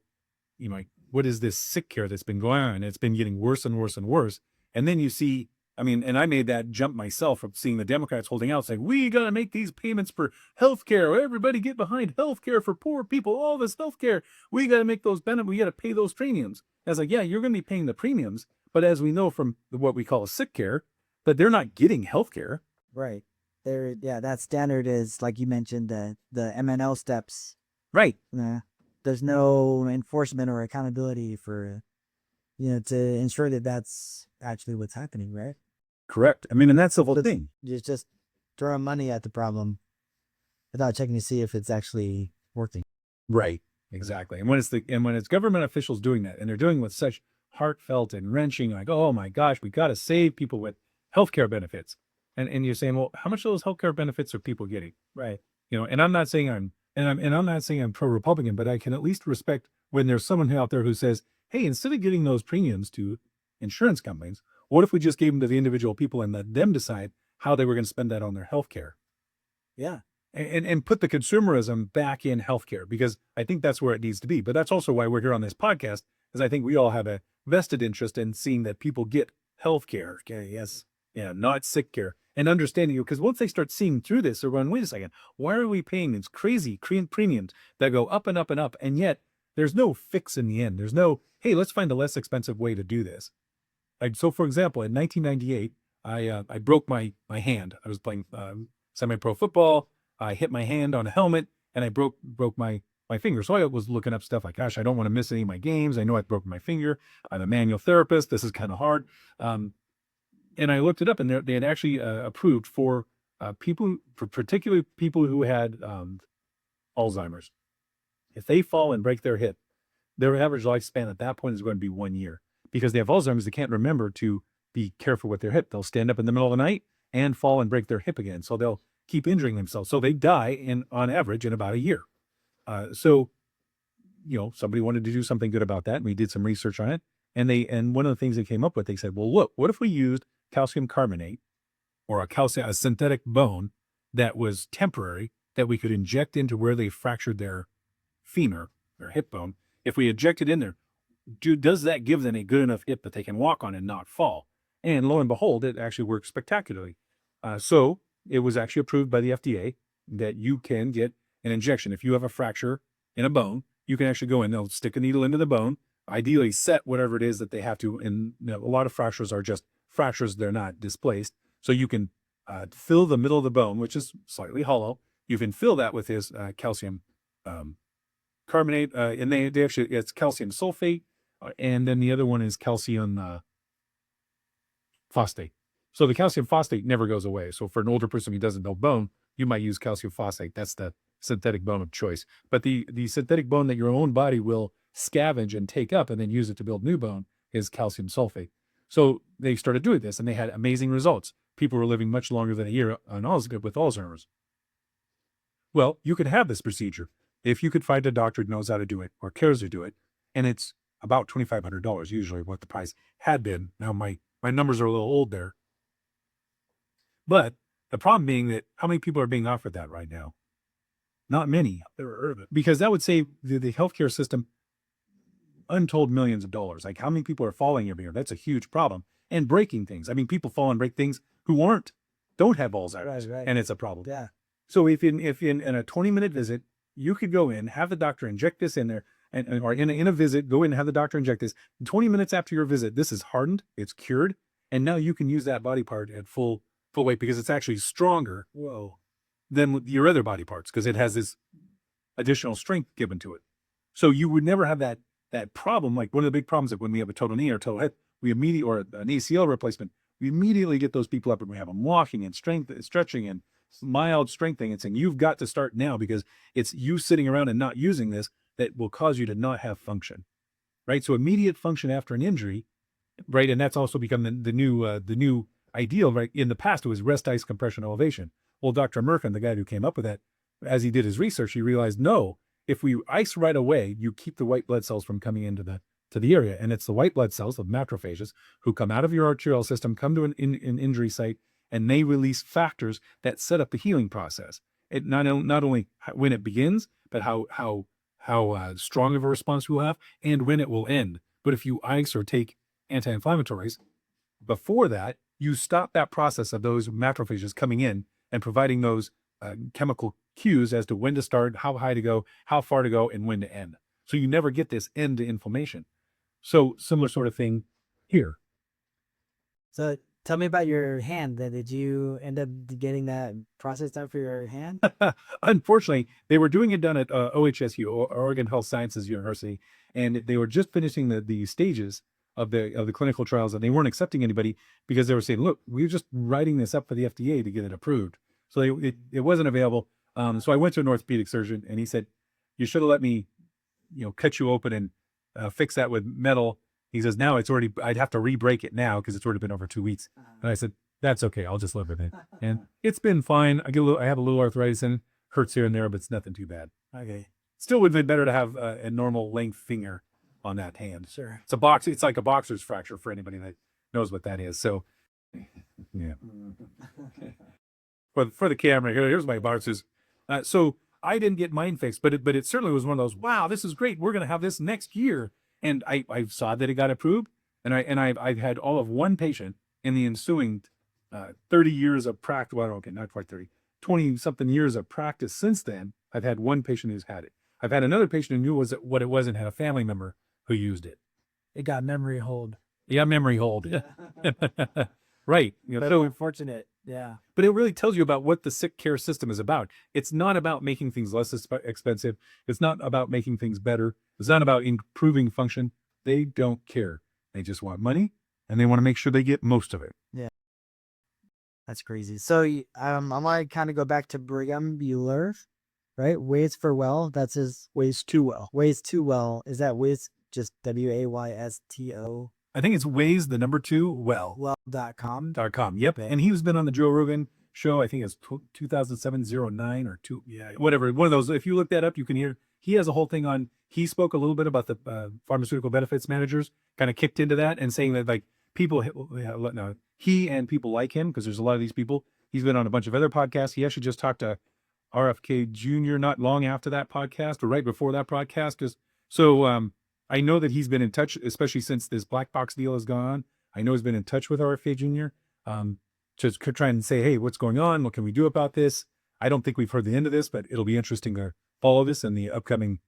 what is this sick care that's been going on? It's been getting worse and worse and worse, and then you see. And I made that jump myself from seeing the Democrats holding out, saying, we got to make these payments for health care. Everybody get behind health care for poor people, all this health care. We got to make those benefits. We got to pay those premiums. I was like, yeah, you're going to be paying the premiums. But as we know from what we call a sick care, that they're not getting health care. Right. That standard is, like you mentioned, the MNL steps. Right. There's no enforcement or accountability for, to ensure that that's actually what's happening, right? Correct. And that's the whole thing. You're just throwing money at the problem without checking to see if it's actually working. Right. Exactly. And when it's government officials doing that, and they're doing it with such heartfelt and wrenching, like, oh my gosh, we got to save people with healthcare benefits. And you're saying, well, how much of those healthcare benefits are people getting? Right. And I'm not saying I'm not saying I'm pro-Republican, but I can at least respect when there's someone out there who says, hey, instead of getting those premiums to insurance companies, what if we just gave them to the individual people and let them decide how they were going to spend that on their healthcare? Yeah. And put the consumerism back in healthcare, because I think that's where it needs to be. But that's also why we're here on this podcast, because I think we all have a vested interest in seeing that people get healthcare. Okay. Yes. not sick care. And understanding you, because once they start seeing through this, they're going, wait a second, why are we paying these crazy premiums that go up and up and up? And yet there's no fix in the end. There's no, hey, let's find a less expensive way to do this. Like, so for example, in 1998, I broke my hand. I was playing semi-pro football. I hit my hand on a helmet and I broke my finger. So I was looking up stuff like, gosh, I don't want to miss any of my games. I know I've broken my finger. I'm a manual therapist. This is kind of hard. And I looked it up, and they had actually approved for people, for particularly people who had Alzheimer's. If they fall and break their hip, their average lifespan at that point is going to be 1 year. Because they have Alzheimer's, they can't remember to be careful with their hip. They'll stand up in the middle of the night and fall and break their hip again. So they'll keep injuring themselves. So they die on average in about a year. So somebody wanted to do something good about that, and we did some research on it. And one of the things they came up with, they said, well, look, what if we used calcium carbonate or a synthetic bone that was temporary that we could inject into where they fractured their femur, their hip bone? If we inject it in there, does that give them a good enough hip that they can walk on and not fall? And lo and behold, it actually works spectacularly. So it was actually approved by the FDA that you can get an injection. If you have a fracture in a bone, you can actually go in, they'll stick a needle into the bone, ideally set whatever it is that they have to. And a lot of fractures are just fractures, they're not displaced. So you can fill the middle of the bone, which is slightly hollow. You can fill that with this calcium carbonate, and they actually, it's calcium sulfate, and then the other one is calcium phosphate. So the calcium phosphate never goes away. So for an older person who doesn't know bone, you might use calcium phosphate. That's the synthetic bone of choice. But the synthetic bone that your own body will scavenge and take up and then use it to build new bone is calcium sulfate. So they started doing this, and they had amazing results. People were living much longer than a year with Alzheimer's. Well, you could have this procedure if you could find a doctor who knows how to do it or cares to do it, and it's about $2,500 usually what the price had been. Now my numbers are a little old there. But the problem being that how many people are being offered that right now? Not many. Never heard of it. Because that would save the healthcare system untold millions of dollars. Like how many people are falling every year? That's a huge problem. And breaking things. I mean, people fall and break things who don't have Alzheimer's, Right. and it's a problem. Yeah. So if in a 20-minute visit, you could go in, have the doctor inject this in there, or in a visit, go in and have the doctor inject this. 20 minutes after your visit, this is hardened, it's cured, and now you can use that body part at full weight because it's actually stronger than your other body parts because it has this additional strength given to it. So you would never have that problem. Like one of the big problems that when we have a total knee or total hip, or an ACL replacement, we immediately get those people up and we have them walking and stretching and mild strengthening and saying, you've got to start now because it's you sitting around and not using this that will cause you to not have function, right? So immediate function after an injury, right? And that's also become the new ideal, right? In the past, it was rest, ice, compression, elevation. Well, Dr. Merkin, the guy who came up with that, as he did his research, he realized, no, if we ice right away, you keep the white blood cells from coming into the area. And it's the white blood cells of macrophages who come out of your arterial system, come to an injury site, and they release factors that set up the healing process. It not only when it begins, but how strong of a response we'll have and when it will end. But if you ice or take anti-inflammatories, before that, you stop that process of those macrophages coming in and providing those chemical cues as to when to start, how high to go, how far to go, and when to end. So you never get this end to inflammation. So similar sort of thing here. So tell me about your hand. Then did you end up getting that process done for your hand? Unfortunately, they were doing it done at OHSU, Oregon Health Sciences University, and they were just finishing the stages of the clinical trials, and they weren't accepting anybody because they were saying, look, we're just writing this up for the FDA to get it approved. So it wasn't available. So I went to an orthopedic surgeon, and he said, you should have let me, cut you open and fix that with metal. He says, now I'd have to re-break it now because it's already been over 2 weeks. And I said, that's okay. I'll just live with it. And it's been fine. I have a little arthritis and hurts here and there, but it's nothing too bad. Okay. Still would have been better to have a normal length finger on that hand. Sure. It's like a boxer's fracture for anybody that knows what that is. So yeah. For the camera, here's my boxers. So I didn't get mine fixed, but it certainly was one of those, wow, this is great. We're going to have this next year. And I saw that it got approved, and I've had all of one patient in the ensuing 30 years of practice. Well, okay, not quite 30, 20 something years of practice since then, I've had one patient who's had it. I've had another patient who knew what it was and had a family member who used it. It got memory hold. Yeah, memory hold. Right. You know, But so unfortunate. Yeah. but it really tells you about what the sick care system is about. It's not about making things less expensive. It's not about making things better. It's not about improving function. They don't care. They just want money, and they want to make sure they get most of it. That's crazy. So I might kind of go back to Brigham Bueller, right? Ways for well. That's his Ways too well. ways to well. Is that ways just WAYSTO I think it's Ways, the number 2, well.com? .com. Yep. And he's been on the Joe Rogan show. I think it's 2007-09 or 2. Yeah, whatever. One of those. If you look that up, you can hear. He has a whole thing on. He spoke a little bit about the pharmaceutical benefits managers. Kind of kicked into that and saying that like people. No, he and people like him, because there's a lot of these people. He's been on a bunch of other podcasts. He actually just talked to RFK Jr. not long after that podcast, or right before that podcast. I know that he's been in touch, especially since this black box deal has gone on. I know he's been in touch with RFK Jr. Just trying to say, hey, what's going on? What can we do about this? I don't think we've heard the end of this, but it'll be interesting to follow this in the upcoming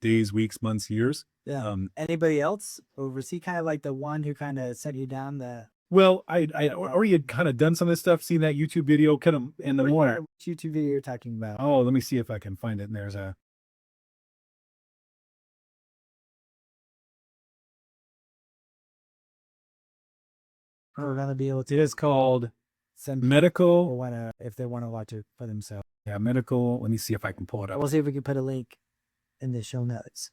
days, weeks, months, years. Yeah. Anybody else? Or was he kind of like the one who kind of set you down the Well, I already had kind of done some of this stuff, seen that YouTube video kind of in the morning. which YouTube video you're talking about? Oh, let me see if I can find it. And there's a. We're gonna be able It to is called send Medical. people if they want to watch it for themselves. Yeah, Medical. Let me see if I can pull it up. We'll see if we can put a link in the show notes.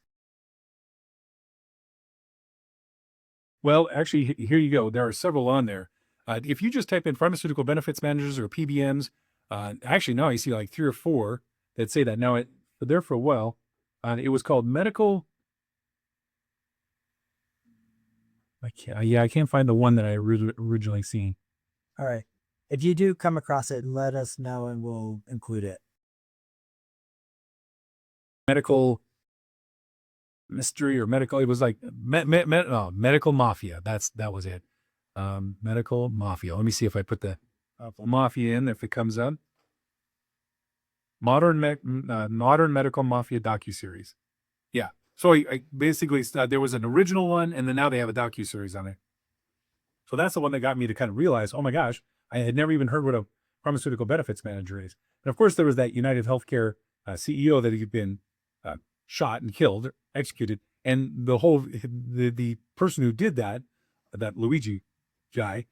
Well, actually, here you go. There are several on there. If you just type in pharmaceutical benefits managers or PBMs, actually now I see like 3 or 4 that say that. Now but there for a while. It was called Medical. I can't find the one that I originally seen. All right. If you do come across it, let us know and we'll include it. Medical mystery or medical. It was like medical mafia. That was it. Medical mafia. Let me see if I put the mafia in, if it comes up. Modern medical mafia docuseries. Yeah. So I basically there was an original one, and then now they have a docuseries on it. So that's the one that got me to kind of realize, oh my gosh, I had never even heard what a pharmaceutical benefits manager is. And of course, there was that United Healthcare CEO that had been shot and killed, executed, and the person who did that Luigi guy,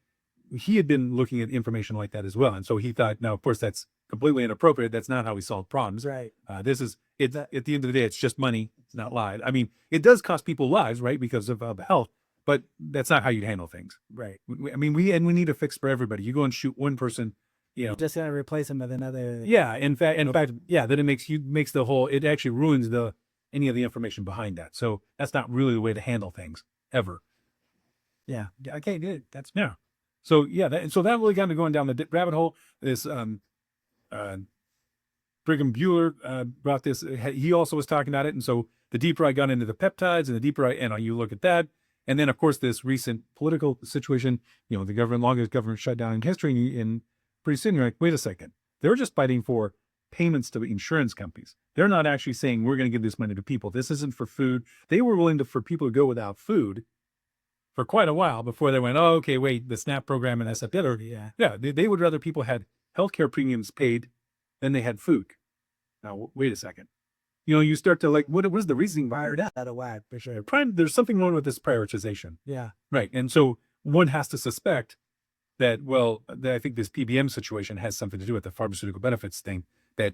he had been looking at information like that as well, and so he thought, now of course that's completely inappropriate. That's not how we solve problems. Right. This is it. At the end of the day, it's just money. It's not lives. I mean, it does cost people lives, right, because of health, but that's not how you handle things. Right. I mean, we need a fix for everybody. You go and shoot one person, You're just gonna replace them with another. Yeah. In fact, yeah. Then it makes the whole. It actually ruins any of the information behind that. So that's not really the way to handle things ever. Yeah. Okay. Good. That's Yeah. So yeah. So that really got me going down the rabbit hole. This Brigham Bueller brought this. He also was talking about it, and so the deeper I got into the peptides, and the deeper you look at that, and then of course this recent political situation. The longest government shutdown in history, and pretty soon you're like, wait a second, they're just fighting for payments to insurance companies. They're not actually saying we're going to give this money to people. This isn't for food. They were willing for people to go without food for quite a while before they went, oh, okay, wait, the SNAP program and SFW. Yeah. They would rather people had healthcare premiums paid than they had food. Now, wait a second. You start to like, what is the reasoning behind that? out of whack for sure. There's something wrong with this prioritization. Yeah. Right. And so one has to suspect that, I think this PBM situation has something to do with the pharmaceutical benefits thing, that,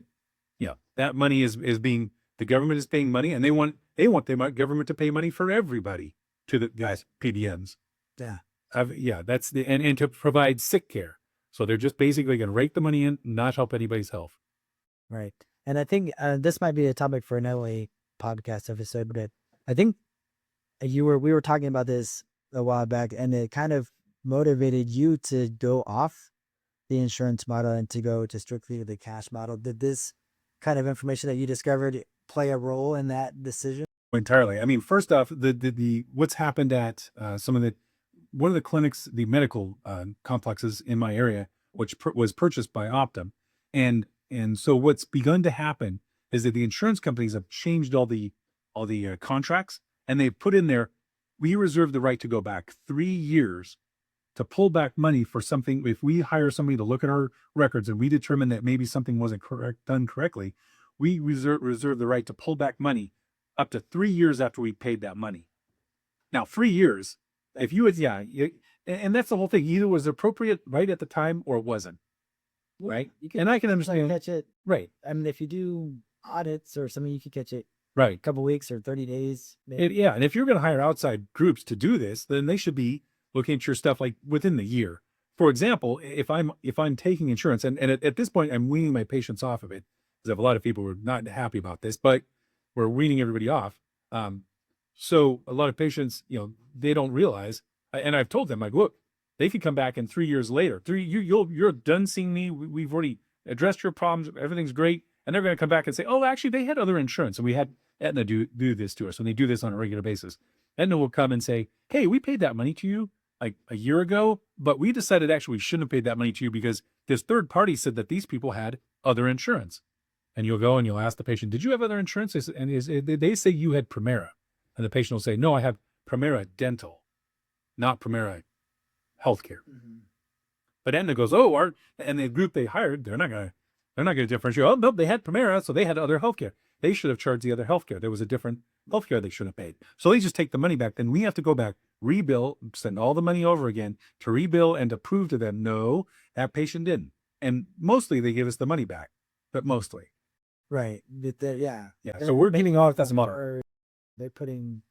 that money is being, the government is paying money, and they want the government to pay money for everybody to the guys, PBMs. Yeah. That's and to provide sick care. So they're just basically going to rake the money in, not help anybody's health. Right. And I think this might be a topic for an LA podcast episode, but I think we were talking about this a while back, and it kind of motivated you to go off the insurance model and to go to strictly the cash model. Did this kind of information that you discovered play a role in that decision? Entirely. I mean, first off, the what's happened at some of the one of the clinics, the medical complexes in my area, which was purchased by Optum, and so what's begun to happen is that the insurance companies have changed all the contracts, and they've put in there, we reserve the right to go back 3 years to pull back money for something. If we hire somebody to look at our records and we determine that maybe something wasn't done correctly, we reserve the right to pull back money up to 3 years after we paid that money. Now, 3 years, if you would, and that's the whole thing. Either was appropriate right at the time or it wasn't, right? And I can understand. Catch it. Right. I mean, if you do audits or something, you could catch it right. a couple weeks or 30 days. And if you're going to hire outside groups to do this, then they should be looking at your stuff like within the year. For example, if I'm taking insurance, and at this point I'm weaning my patients off of it, because I have a lot of people who are not happy about this, but we're weaning everybody off. So a lot of patients, they don't realize, and I've told them, like, look, they could come back in 3 years later. You're done seeing me. We've already addressed your problems. Everything's great. And they're going to come back and say, oh, actually, they had other insurance. And we had Aetna do this to us. And they do this on a regular basis. Aetna will come and say, hey, we paid that money to you like a year ago, but we decided actually we shouldn't have paid that money to you because this third party said that these people had other insurance. And you'll go and you'll ask the patient, did you have other insurance? And they say you had Primera. And the patient will say, no, I have Primera Dental, not Primera Healthcare. Mm-hmm. But Aetna goes, oh, and the group they hired, they're not going to differentiate. Oh, no, they had Primera, so they had other healthcare. They should have charged the other healthcare. There was a different healthcare they should have paid. So they just take the money back. Then we have to go back, rebill, send all the money over again to rebill and to prove to them, no, that patient didn't. And mostly they give us the money back, but mostly. Right. Yeah. So we're getting off that model. They're putting,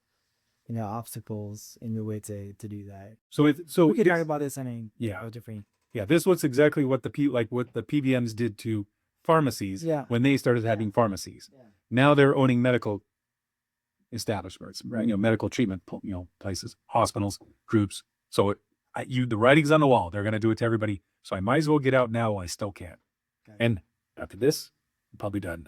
obstacles in your way to do that. So we could talk about this in a different. Yeah, this was exactly what the PBMs did to pharmacies when they started having pharmacies. Yeah. Now they're owning medical establishments, right? Medical treatment, places, hospitals, groups. So the writing's on the wall. They're going to do it to everybody. So I might as well get out now while I still can. Okay. And after this, I'm probably done.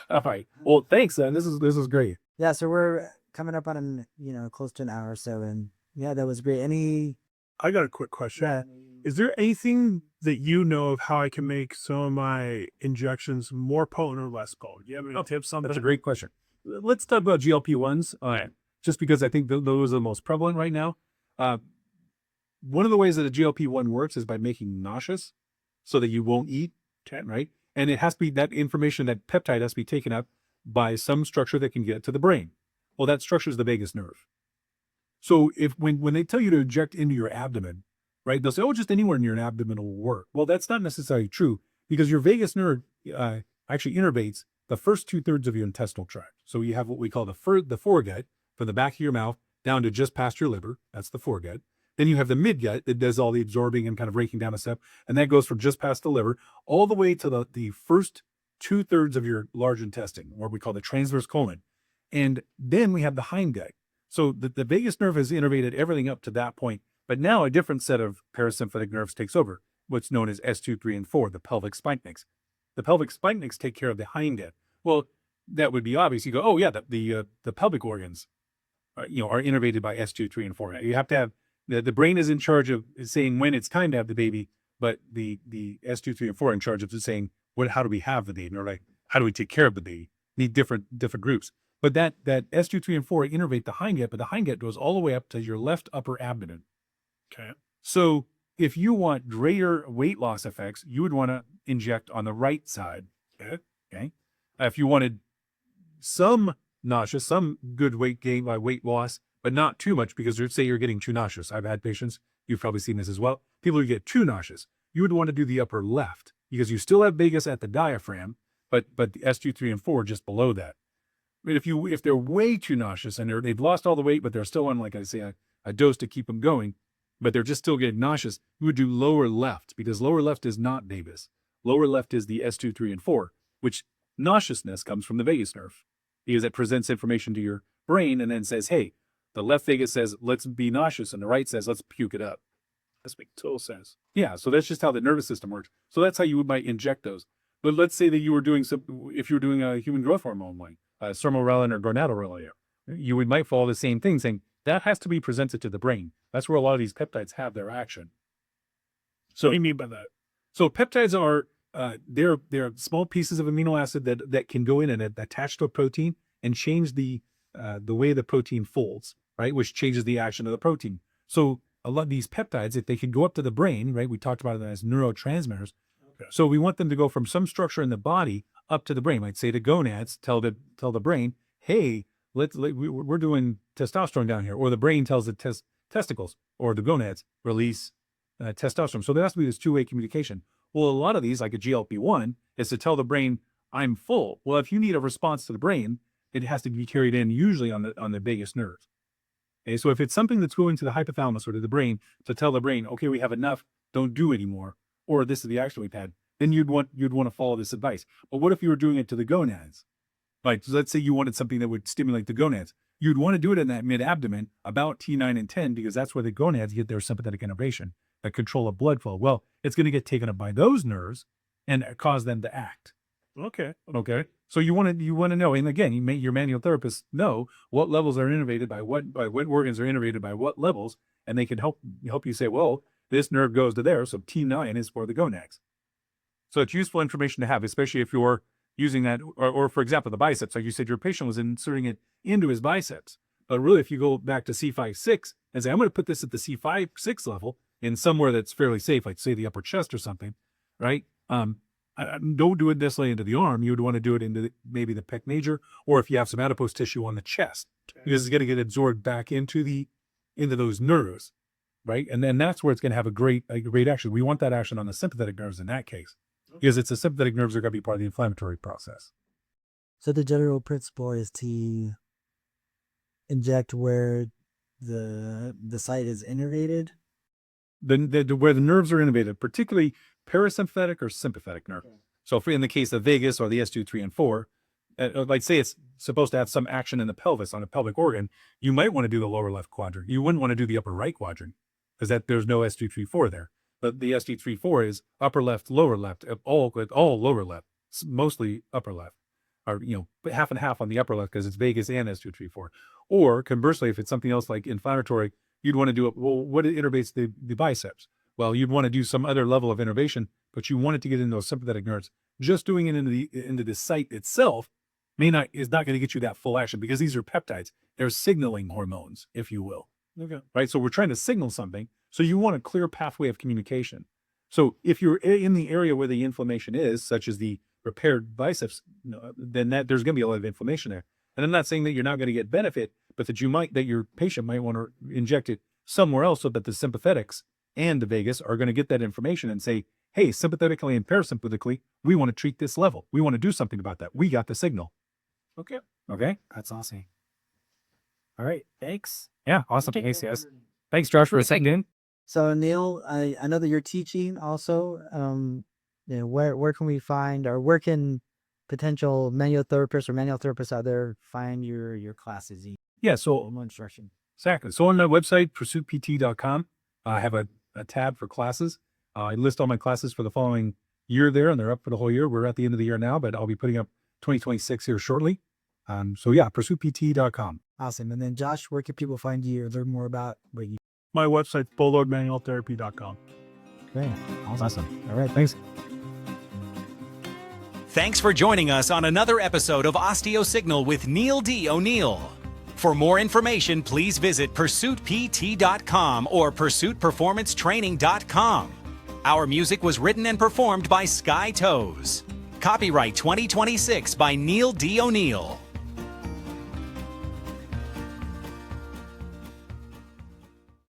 All right. Well, thanks, then. This is great. Yeah. So we're coming up on close to an hour or so, and that was great. I got a quick question. Yeah. Is there anything that you know of how I can make some of my injections more potent or less potent? Do you have any tips on that? That's a great question. Let's talk about GLP-1s, just because I think those are the most prevalent right now. One of the ways that a GLP-1 works is by making nauseous so that you won't eat, right? And it has to be that information, that peptide has to be taken up by some structure that can get to the brain. Well, that structure is the vagus nerve. So when they tell you to inject into your abdomen, right, they'll say, oh, just anywhere in your abdomen will work. Well, that's not necessarily true because your vagus nerve actually innervates the first 2/3 of your intestinal tract. So you have what we call the foregut from the back of your mouth down to just past your liver. That's the foregut. Then you have the midgut that does all the absorbing and kind of raking down the stuff. And that goes from just past the liver all the way to the first 2/3 of your large intestine, or we call the transverse colon. And then we have the hindgut. So the vagus nerve has innervated everything up to that point. But now a different set of parasympathetic nerves takes over, what's known as S2, 3, and 4, the pelvic spinacles. The pelvic spinacles take care of the hindgut. Well, that would be obvious. You go, oh yeah, the pelvic organs, are innervated by S2, 3, and 4. You have to have the brain is in charge of saying when it's time to have the baby, but the S2, 3, and 4 are in charge of saying how do we have the baby, or like how do we take care of the baby? Need different groups. But that S2, 3, and 4 innervate the hindgut, but the hindgut goes all the way up to your left upper abdomen. Okay. So if you want greater weight loss effects, you would want to inject on the right side. Okay. If you wanted some nauseous, some good weight gain by weight loss, but not too much, because let's say you're getting too nauseous. I've had patients, you've probably seen this as well. People who get too nauseous, you would want to do the upper left because you still have vagus at the diaphragm, but the S2, 3, and 4 are just below that. But if they're way too nauseous and they've lost all the weight, but they're still on, like I say, a dose to keep them going, but they're just still getting nauseous, you would do lower left, because lower left is not vagus. Lower left is the S2, 3, and 4, which nauseousness comes from the vagus nerve because it presents information to your brain and then says, hey, the left vagus says, let's be nauseous, and the right says, let's puke it up. That makes total sense. Yeah, so that's just how the nervous system works. So that's how you might inject those. But let's say that you were doing if you were doing a human growth hormone, like sermorelin or gonadorelin, you might follow the same thing, saying, that has to be presented to the brain. That's where a lot of these peptides have their action. So what do you mean by that? So peptides are they're small pieces of amino acid that can go in and attach to a protein and change the way the protein folds, right? Which changes the action of the protein. So a lot of these peptides, if they can go up to the brain, right? We talked about them as neurotransmitters. Okay. So we want them to go from some structure in the body up to the brain. Like say the gonads tell the brain, hey, we're doing testosterone down here, or the brain tells the testicles or the gonads release testosterone. So there has to be this two-way communication. Well, a lot of these, like a GLP-1, is to tell the brain, I'm full. Well, if you need a response to the brain, it has to be carried in usually on the vagus nerve. Okay, so if it's something that's going to the hypothalamus or to the brain to tell the brain, okay, we have enough, don't do anymore, or this is the action we've had, then you'd want to follow this advice. But what if you were doing it to the gonads? Like, let's say you wanted something that would stimulate the gonads. You'd want to do it in that mid-abdomen, about T9 and 10, because that's where the gonads get their sympathetic innervation, that control of blood flow. Well, it's going to get taken up by those nerves and cause them to act. Okay. Okay. So you want to know, and again, your manual therapists know what levels are innervated by what organs are innervated by what levels, and they can help you say, well, this nerve goes to there, so T9 is for the gonads. So it's useful information to have, especially if you're using that, or for example, the biceps. Like you said, your patient was inserting it into his biceps. But really, if you go back to C5-6 and say, I'm going to put this at the C5-6 level in somewhere that's fairly safe, like say the upper chest or something, right? Don't do it necessarily into the arm. You would want to do it into maybe the pec major, or if you have some adipose tissue on the chest, because it's going to get absorbed back into those nerves, right? And then that's where it's going to have a great action. We want that action on the sympathetic nerves in that case, because it's the sympathetic nerves that are going to be part of the inflammatory process. So the general principle is to inject where the site is innervated. Where the nerves are innervated, particularly parasympathetic or sympathetic nerve. Okay. So in the case of vagus or the S2, 3, and 4, like say it's supposed to have some action in the pelvis on a pelvic organ, you might want to do the lower left quadrant. You wouldn't want to do the upper right quadrant because there's no S2, 3, 4 there. But the S2, 3, 4 is upper left, lower left, all lower left, mostly upper left, or half and half on the upper left because it's vagus and S2, 3, 4. Or conversely, if it's something else like inflammatory, you'd want to do it. Well, what innervates the biceps? Well, you'd want to do some other level of innervation, but you want it to get into those sympathetic nerves. Just doing it into the site itself is not going to get you that full action because these are peptides. They're signaling hormones, if you will. Okay. Right. So we're trying to signal something. So you want a clear pathway of communication. So if you're in the area where the inflammation is, such as the repaired biceps, then there's going to be a lot of inflammation there. And I'm not saying that you're not going to get benefit, but that your patient might want to inject it somewhere else so that the sympathetics and the vagus are going to get that information and say, hey, sympathetically and parasympathetically, we want to treat this level. We want to do something about that. We got the signal. Okay. That's awesome. All right. Thanks. Yeah. Awesome. Thanks, yes. Thanks, Josh, for sitting in. So Neil, I know that you're teaching also. Where can we find, or where can potential manual therapists out there find your classes? Yeah. So Instruction. Exactly. So on my website, pursuitpt.com, I have a tab for classes. I list all my classes for the following year there, and they're up for the whole year. We're at the end of the year now, but I'll be putting up 2026 here shortly. So yeah, pursuitpt.com. Awesome. And then Josh, where can people find you or learn more about what you? My website, fullloadmanualtherapy.com. Okay. Awesome. All right. Thanks. Thanks for joining us on another episode of OsteoSignal with Neil D. O'Neill. For more information, please visit pursuitpt.com or pursuitperformancetraining.com. Our music was written and performed by Sky Toes. Copyright 2026 by Neil D. O'Neill.